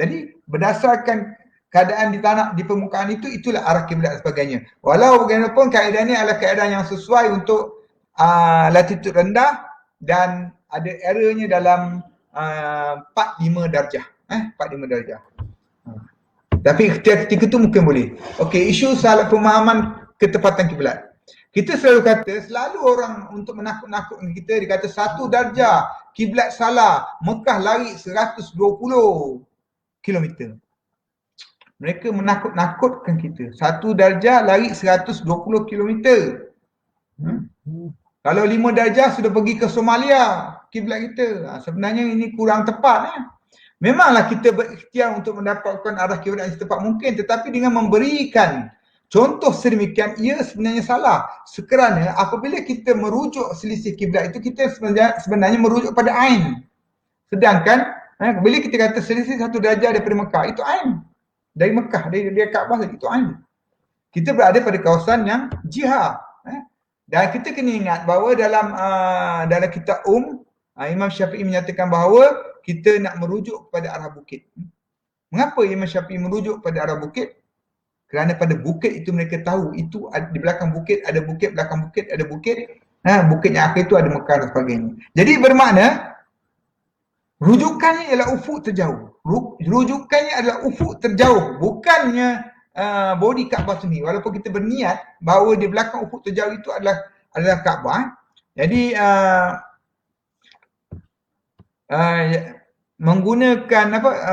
Jadi berdasarkan keadaan di tanah, di permukaan itu, itulah arah kiblat dan sebagainya. Walau bagaimanapun keadaan ini adalah keadaan yang sesuai untuk latitude rendah dan ada errornya dalam 4-5 darjah. 4-5 darjah. Tapi ketika itu mungkin boleh. Okey, isu salah pemahaman ketepatan kiblat. Kita selalu kata, selalu orang untuk menakut-nakutkan kita, dia kata 1 darjah kiblat salah, Mekah lari 120 kilometer. Mereka menakut-nakutkan kita. 1 darjah lari 120 kilometer. Kalau 5 darjah sudah pergi ke Somalia, kiblat kita. Sebenarnya ini kurang tepat. Memanglah kita berikhtiar untuk mendapatkan arah kiblat yang secepat mungkin, tetapi dengan memberikan contoh sedemikian, ia sebenarnya salah. Kerana apabila kita merujuk selisih kiblat itu, kita sebenarnya merujuk pada ain. Sedangkan bila kita kata selisih 1 darjah daripada Mekah, itu ain. Dari Mekah, dari Kaabah itu ain. Kita berada pada kawasan yang jihad. Dan kita kena ingat bahawa dalam kitab Imam Syafi'i menyatakan bahawa kita nak merujuk kepada arah bukit. Mengapa Imam Syafi'i merujuk kepada arah bukit? Kerana pada bukit itu mereka tahu, itu di belakang bukit ada bukit, belakang bukit ada bukit. Bukit yang akhir itu ada Mekah dan sebagainya. Jadi bermakna rujukannya ialah ufuk terjauh. Rujukannya adalah ufuk terjauh, bukannya body Kaabah sendiri. Walaupun kita berniat bahawa di belakang ufuk terjauh itu adalah Kaabah. Jadi menggunakan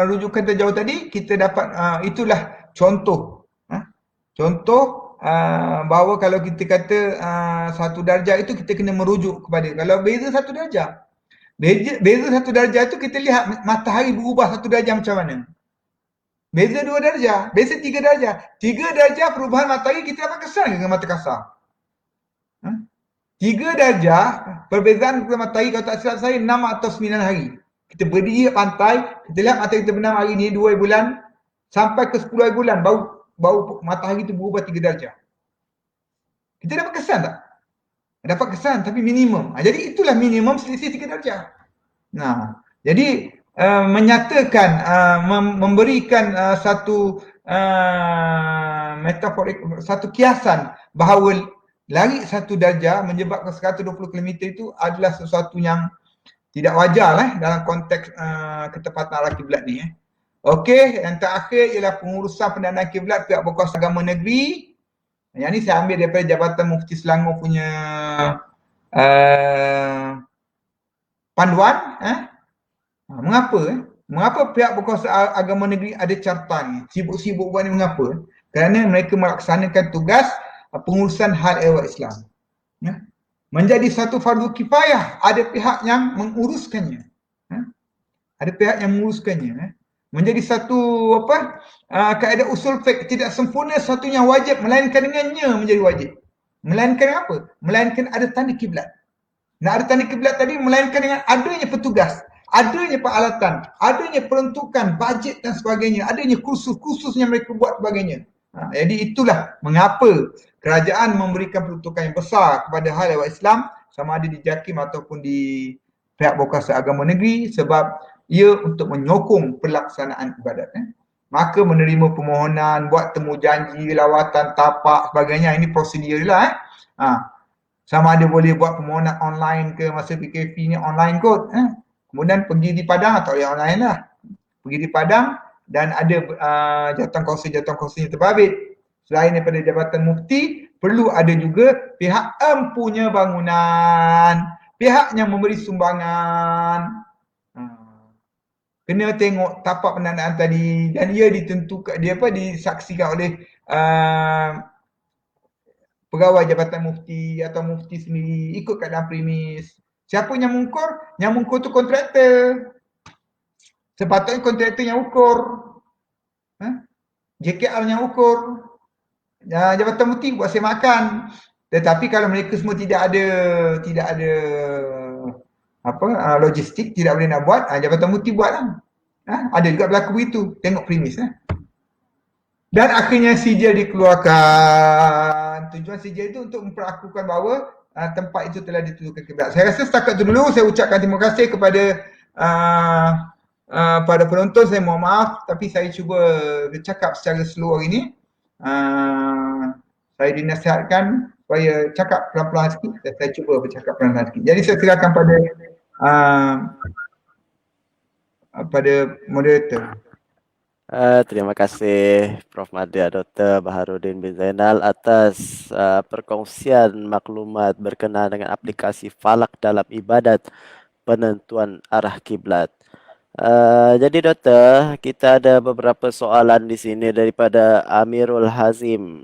rujukan terjauh tadi, kita dapat itulah contoh. Contoh bahawa kalau kita kata 1 darjah itu, kita kena merujuk kepada, kalau beza 1 darjah. Beza 1 darjah itu kita lihat matahari berubah 1 darjah macam mana. Beza 2 darjah, beza 3 darjah. 3 darjah perubahan matahari, kita dapat kesan dengan mata kasar. 3 darjah perbezaan matahari, kalau tak silap saya 6 atau 9 hari. Kita berdiri di pantai, kita lihat matahari terbenam hari ni 2 bulan sampai ke 10 hari bulan, baru matahari itu berubah 3 darjah. Kita dapat kesan tak? Dapat kesan, tapi minimum. Jadi itulah minimum selisih 3 darjah. Jadi menyatakan, memberikan satu metaforik, satu kiasan bahawa lari 1 darjah menyebabkan 120 km itu adalah sesuatu yang tidak wajar dalam konteks ketepatan arah kiblat ni. Okey, yang terakhir ialah pengurusan pendanaan kiblat pihak berkuasa agama negeri. Yang ni saya ambil daripada Jabatan Mufti Selangor punya panduan. Mengapa pihak berkuasa agama negeri ada carta ni? Sibuk-sibuk buat ni mengapa? Kerana mereka melaksanakan tugas pengurusan hal ehwal Islam. Menjadi satu fardu kifayah, ada pihak yang menguruskannya. Ada pihak yang menguruskannya. Menjadi satu kaedah usul fiqh, tidak sempurna satunya wajib, melainkan dengannya menjadi wajib. Melainkan apa? Melainkan ada tanda kiblat. Nak ada tanda kiblat tadi, melainkan dengan adanya petugas, adanya peralatan, adanya peruntukan, bajet dan sebagainya, adanya kursus-kursus yang mereka buat sebagainya. Jadi itulah mengapa kerajaan memberikan peruntukan yang besar kepada hal ehwal Islam, sama ada di JAKIM ataupun di pihak berkuasa agama negeri, sebab ia untuk menyokong pelaksanaan ibadat. Maka menerima permohonan, buat temu janji, lawatan, tapak, sebagainya, ini prosedur lah. Sama ada boleh buat permohonan online ke, masa PKP ni online kot. Kemudian pergi di Padang atau yang online lah. Pergi di Padang dan ada jawatan kuasa yang terbabit. Selain daripada Jabatan Mufti, perlu ada juga pihak empunya bangunan, pihak yang memberi sumbangan. Kena tengok tapak pendanaan tadi, dan ia ditentukan, disaksikan oleh pegawai Jabatan Mufti atau Mufti sendiri, ikut keadaan premis. Siapa yang mengukur? Yang mengukur tu kontraktor. Sepatutnya kontraktor yang ukur. JKR yang ukur. Jabatan Mufti buat saya makan. Tetapi kalau mereka semua tidak ada logistik, tidak boleh nak buat, Jabatan Mufti buatlah. Ada juga berlaku begitu. Tengok premis. Dan akhirnya sijil dikeluarkan. Tujuan sijil itu untuk memperakukan bahawa tempat itu telah ditentukan kiblat. Saya rasa setakat itu dulu. Saya ucapkan terima kasih kepada pada penonton. Saya mohon maaf, tapi saya cuba bercakap secara slow hari ini. Saya dinasihatkan supaya cakap pelan-pelan sikit, dan saya cuba bercakap pelan-pelan sikit. Jadi saya silakan pada moderator. Terima kasih Prof. Madya Dr. Baharudin bin Zainal atas perkongsian maklumat berkenaan dengan aplikasi falak dalam ibadat penentuan arah kiblat. Jadi Doktor, kita ada beberapa soalan di sini daripada Amirul Hazim.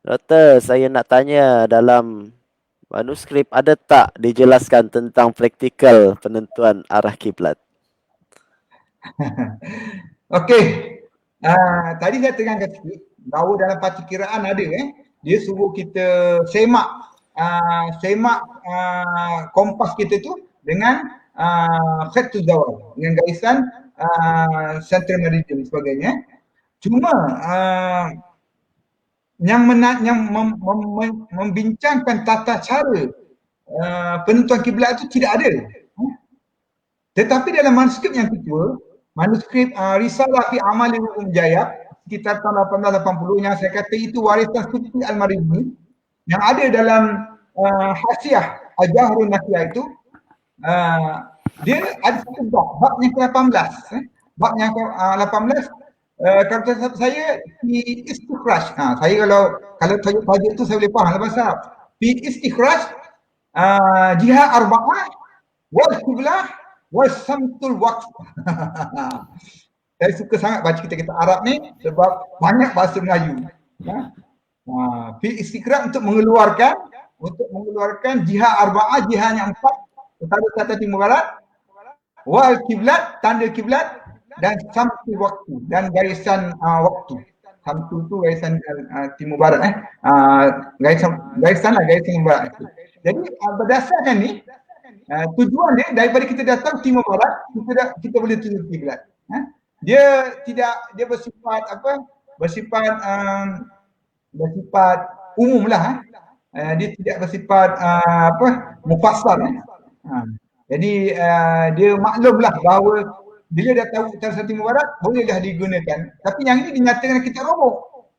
Doktor, saya nak tanya, dalam manuskrip ada tak dijelaskan tentang praktikal penentuan arah kiblat? Okey. Tadi saya terangkan sikit bahawa dalam parti kiraan ada dia suruh kita semak kompas kita tu dengan khatul zawal, dengan garisan central meridian dan sebagainya. Cuma yang membincangkan tata cara penentuan kiblat itu tidak ada. Tetapi dalam manuskrip yang kedua, manuskrip Risalah fi Amali Jayab sekitar tahun 1880 yang saya kata itu warisan Sufi Al-Maridi yang ada dalam Hasyiah Al-Jahrun Nasiyah itu, dia ada satu bab yang ke-18. Bab yang ke-18 kata saya fi istikhraj. Saya kalau tajuk tu saya boleh faham dalam bahasa Arab. Fi istikhraj jihad arba'ah wal qiblah wasamtul waqf. Saya suka sangat baca kitab-kitab Arab ni sebab banyak bahasa Melayu. Fi istiqra' untuk mengeluarkan jihad arba'ah, jihad yang 4, utara timur barat, wal kiblat, tanda kiblat, dan samtul waktu, dan garisan waktu. Samtul tu garisan timur barat garisan barat. Jadi berdasarkan ni, tujuan dia daripada kita datang timur barat, kita boleh tuju kiblat. Dia bersifat bersifat umum lah. Dia tidak bersifat mufassal. Jadi dia maklumlah bahawa bila dah tahu utara timur barat bolehlah digunakan. Tapi yang ini dinyatakan kita robok.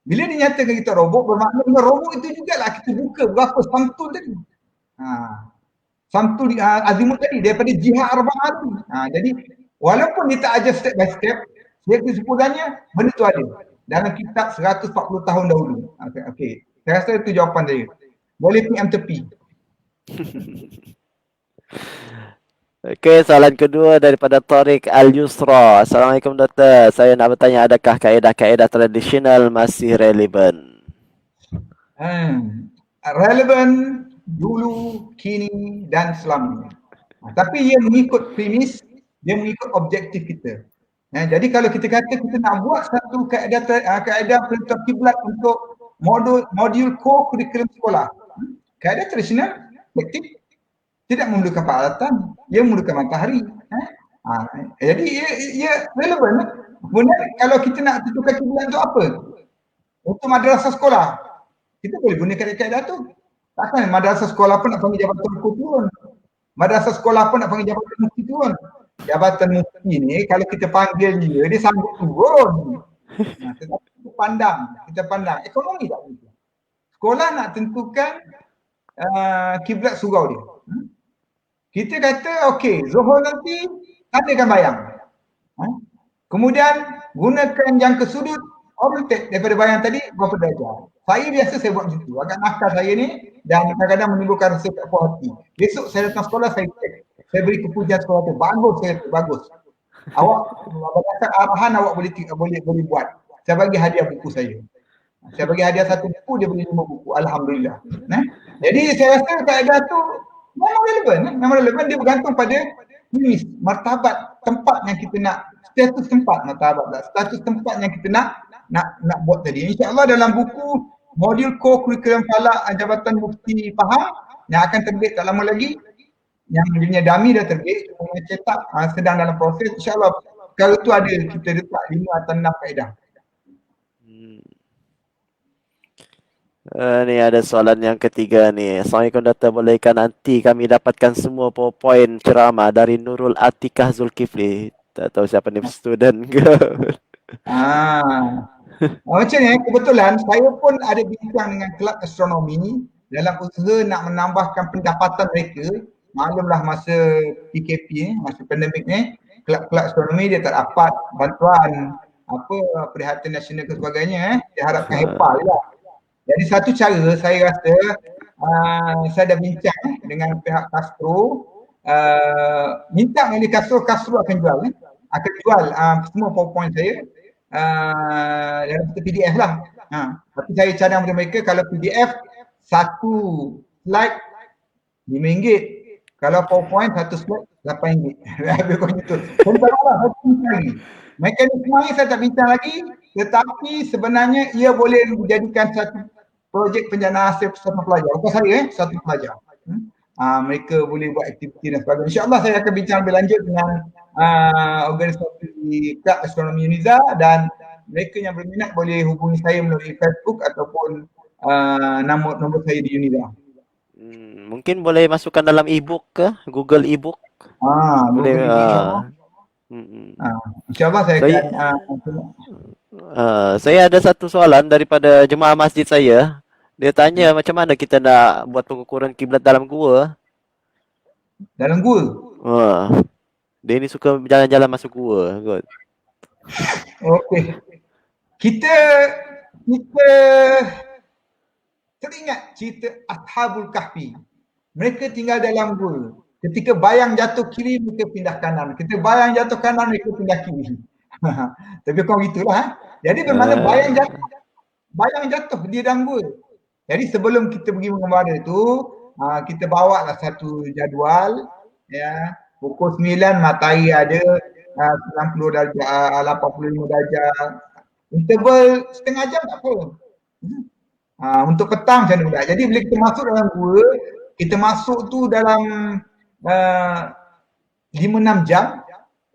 Bila dinyatakan kita robok, bermakna dengan robok itu jugalah kita buka berapa samtul tadi. Samtul azimut tadi daripada jihad arba'ah tu. Jadi walaupun dia tak ajar step by step, dia kesimpulannya benda tu ada dalam kitab 140 tahun dahulu. Okey. Saya rasa itu jawapan saya. Boleh PM tepi. Okey, soalan kedua daripada Tariq Al-Yusra. Assalamualaikum Doktor. Saya nak bertanya, adakah kaedah-kaedah tradisional masih relevan? Relevan dulu, kini dan selamanya. Tapi ia mengikut premis, dia mengikut objektif kita. Jadi kalau kita kata kita nak buat satu kaedah penentuan kiblat untuk modul core kurikulum sekolah, kaedah tradisional, objektif, tidak memerlukan peralatan, ia memerlukan matahari. Jadi ia relevan. Kemudian kalau kita nak tentukan kiblat untuk apa? Untuk madrasah sekolah, kita boleh guna kaedah tu. Takkan madrasah sekolah pun nak panggil jabatan mufti turun. Madrasah sekolah pun nak panggil jabatan mufti turun. Jabatan mufti ni kalau kita panggil dia sanggup turun. Tetapi kita pandang ekonomi tak begitu. Sekolah nak tentukan kiblat surau dia. Kita kata okey, Zuhur nanti tandakan bayang. Kemudian gunakan jangka sudut oriented daripada bayang tadi berapa darjah. Saya biasa saya buat macam tu. Agak nakal saya ni dan kadang-kadang menimbulkan rasa tak puas hati. Besok saya datang sekolah, saya cek. Saya beri kepujian sekolah tu. Bagus, bagus. Awak berdasar arahan awak boleh buat. Saya bagi hadiah buku saya. Saya bagi hadiah satu buku, dia beli 5 buku. Alhamdulillah. Jadi saya rasa kaedah tu memang relevan. Dia bergantung pada martabat tempat yang kita nak, status tempat martabat lah. Status tempat yang kita nak buat tadi. InsyaAllah dalam buku modul core kurikulum Falak Jabatan Mufti Pahang yang akan terbit tak lama lagi. Yang jenis dummy dah terbit, cuma cetak sedang dalam proses. InsyaAllah kalau tu ada kita letak 5 atau 6 kaedah. Ni ada soalan yang ketiga ni. Assalamualaikum Dr. Bolehkah nanti kami dapatkan semua PowerPoint ceramah dari Nurul Atikah Zulkifli? Tak tahu siapa ni, student ke? Macam ni, kebetulan saya pun ada bincang dengan kelab astronomi dalam usaha nak menambahkan pendapatan mereka. Maklumlah masa PKP ni, masa pandemik ni, kelab-kelab astronomi dia tak dapat bantuan apa perkhidmatan nasional ke sebagainya. Dia harapkan HEPA je lah. Jadi satu cara saya rasa saya dah bincang dengan pihak Castro, minta oleh Castro akan jual akan jual semua PowerPoint saya dalam PDF lah. Tapi saya cadang kepada mereka kalau PDF satu slide RM5, kalau PowerPoint satu slide RM8. Lebih kurang itu. Contohlah satu lagi. Mekanisme ni saya tak bincang lagi, tetapi sebenarnya ia boleh dijadikan satu projek penjanaan hasil satu pelajar. Bukan saya satu pelajar. Mereka boleh buat aktiviti dan sebagainya. InsyaAllah saya akan bincang lebih lanjut dengan organisasi Kelab Astronomi Uniza dan mereka yang berminat boleh hubungi saya melalui Facebook ataupun nombor saya di Uniza. Mungkin boleh masukkan dalam e-book ke? Google e-book? Boleh. InsyaAllah saya akan saya ada satu soalan daripada jemaah masjid saya. Dia tanya macam mana kita nak buat pengukuran kiblat dalam gua. Dalam gua? Dia ni suka jalan-jalan masuk gua kot. Okey. Kita teringat cerita Ashabul Kahfi. Mereka tinggal dalam gua. Ketika bayang jatuh kiri, mereka pindah kanan. Ketika bayang jatuh kanan, mereka pindah kiri. Tapi kau gitulah. Jadi bermakna bayang jatuh di dalam gua. Jadi sebelum kita pergi mengembara tu, kita bawa lah satu jadual. Ya, pukul 9 matahari ada 90 darjah, 85 darjah. Interval setengah jam tak apa. Untuk petang macam mana. Jadi bila kita masuk dalam gua, kita masuk tu dalam 5-6 jam.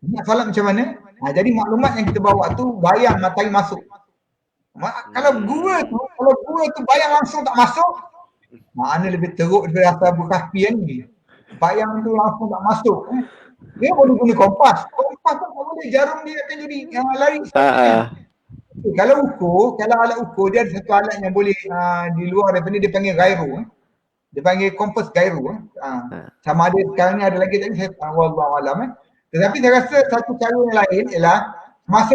Nak solat macam mana? Jadi maklumat yang kita bawa tu bayang matahari masuk. Kalau gua tu bayang langsung tak masuk, mana lebih teruk daripada Ashabul Kahfi ni. Bayang tu langsung tak masuk. Dia boleh guna kompas. Kompas tu tak boleh, jarum dia akan jadi lari. Kalau alat ukur, dia ada satu alat yang boleh di luar daripada dia panggil gyro. Dia panggil kompas gyro. Sama ada sekarang ni ada lagi tadi saya wallahualam. Tetapi saya rasa satu cara yang lain ialah semasa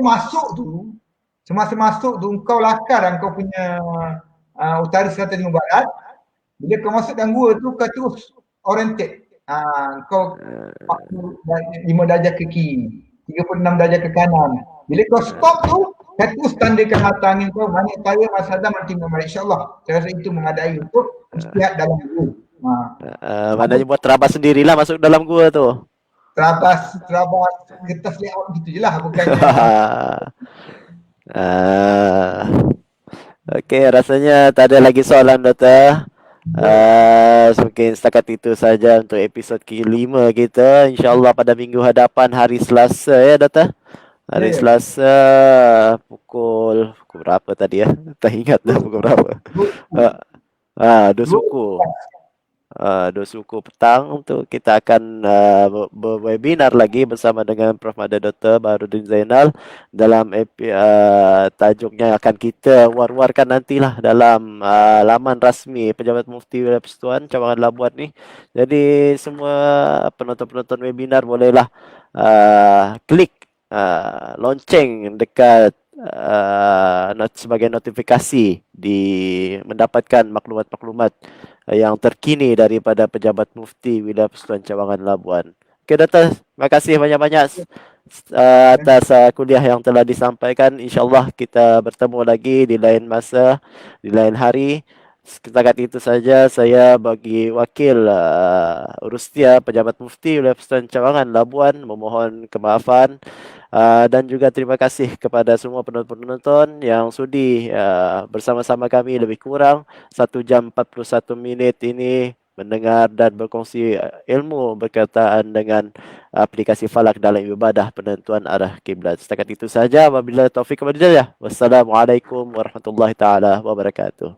masuk tu kau lakar kau punya utara, selatan, timur, barat. Bila kau masuk dalam gua tu kau terus oriented. Kau 45 darjah ke kiri, 36 darjah ke kanan. Bila kau stop tu, kau terus tandakan mata angin kau, mana utara, masa ada, mana timur, barat. InsyaAllah. Saya rasa itu memadai untuk istihad dalam gua. Maknanya buat terabas sendirilah masuk dalam gua tu. Terabas kertas layout gitu je lah, bukannya. Okey, rasanya tak ada lagi soalan, Doktor. Mungkin setakat itu saja untuk episod ke-5 kita. InsyaAllah pada minggu hadapan hari Selasa ya, Doktor. Hari Selasa pukul berapa tadi ya? Tak ingat dah pukul berapa. 2 suku. 2 suku petang untuk kita akan berwebinar lagi bersama dengan Prof. Mada Dr. Baharudin Zainal dalam tajuknya akan kita war-warkan nantilah dalam laman rasmi Pejabat Mufti Wilayah Persekutuan Cawangan Labuan ni. Jadi semua penonton-penonton webinar bolehlah klik lonceng dekat sebagai notifikasi di mendapatkan maklumat-maklumat yang terkini daripada Pejabat Mufti Wilayah Persekutuan Cawangan Labuan. Okey, Doktor, terima kasih banyak-banyak atas kuliah yang telah disampaikan. InsyaAllah kita bertemu lagi di lain masa, di lain hari. Setakat itu saja saya bagi wakil Urustia Pejabat Mufti Wilayah Persekutuan Cawangan Labuan memohon kemaafan. Dan juga terima kasih kepada semua penonton-penonton yang sudi bersama-sama kami lebih kurang 1 jam 41 menit ini mendengar dan berkongsi ilmu berkaitan dengan aplikasi Falak dalam ibadah penentuan arah kiblat. Setakat itu saja. Wabillahi taufik wal hidayah. Wassalamualaikum warahmatullahi taala wabarakatuh.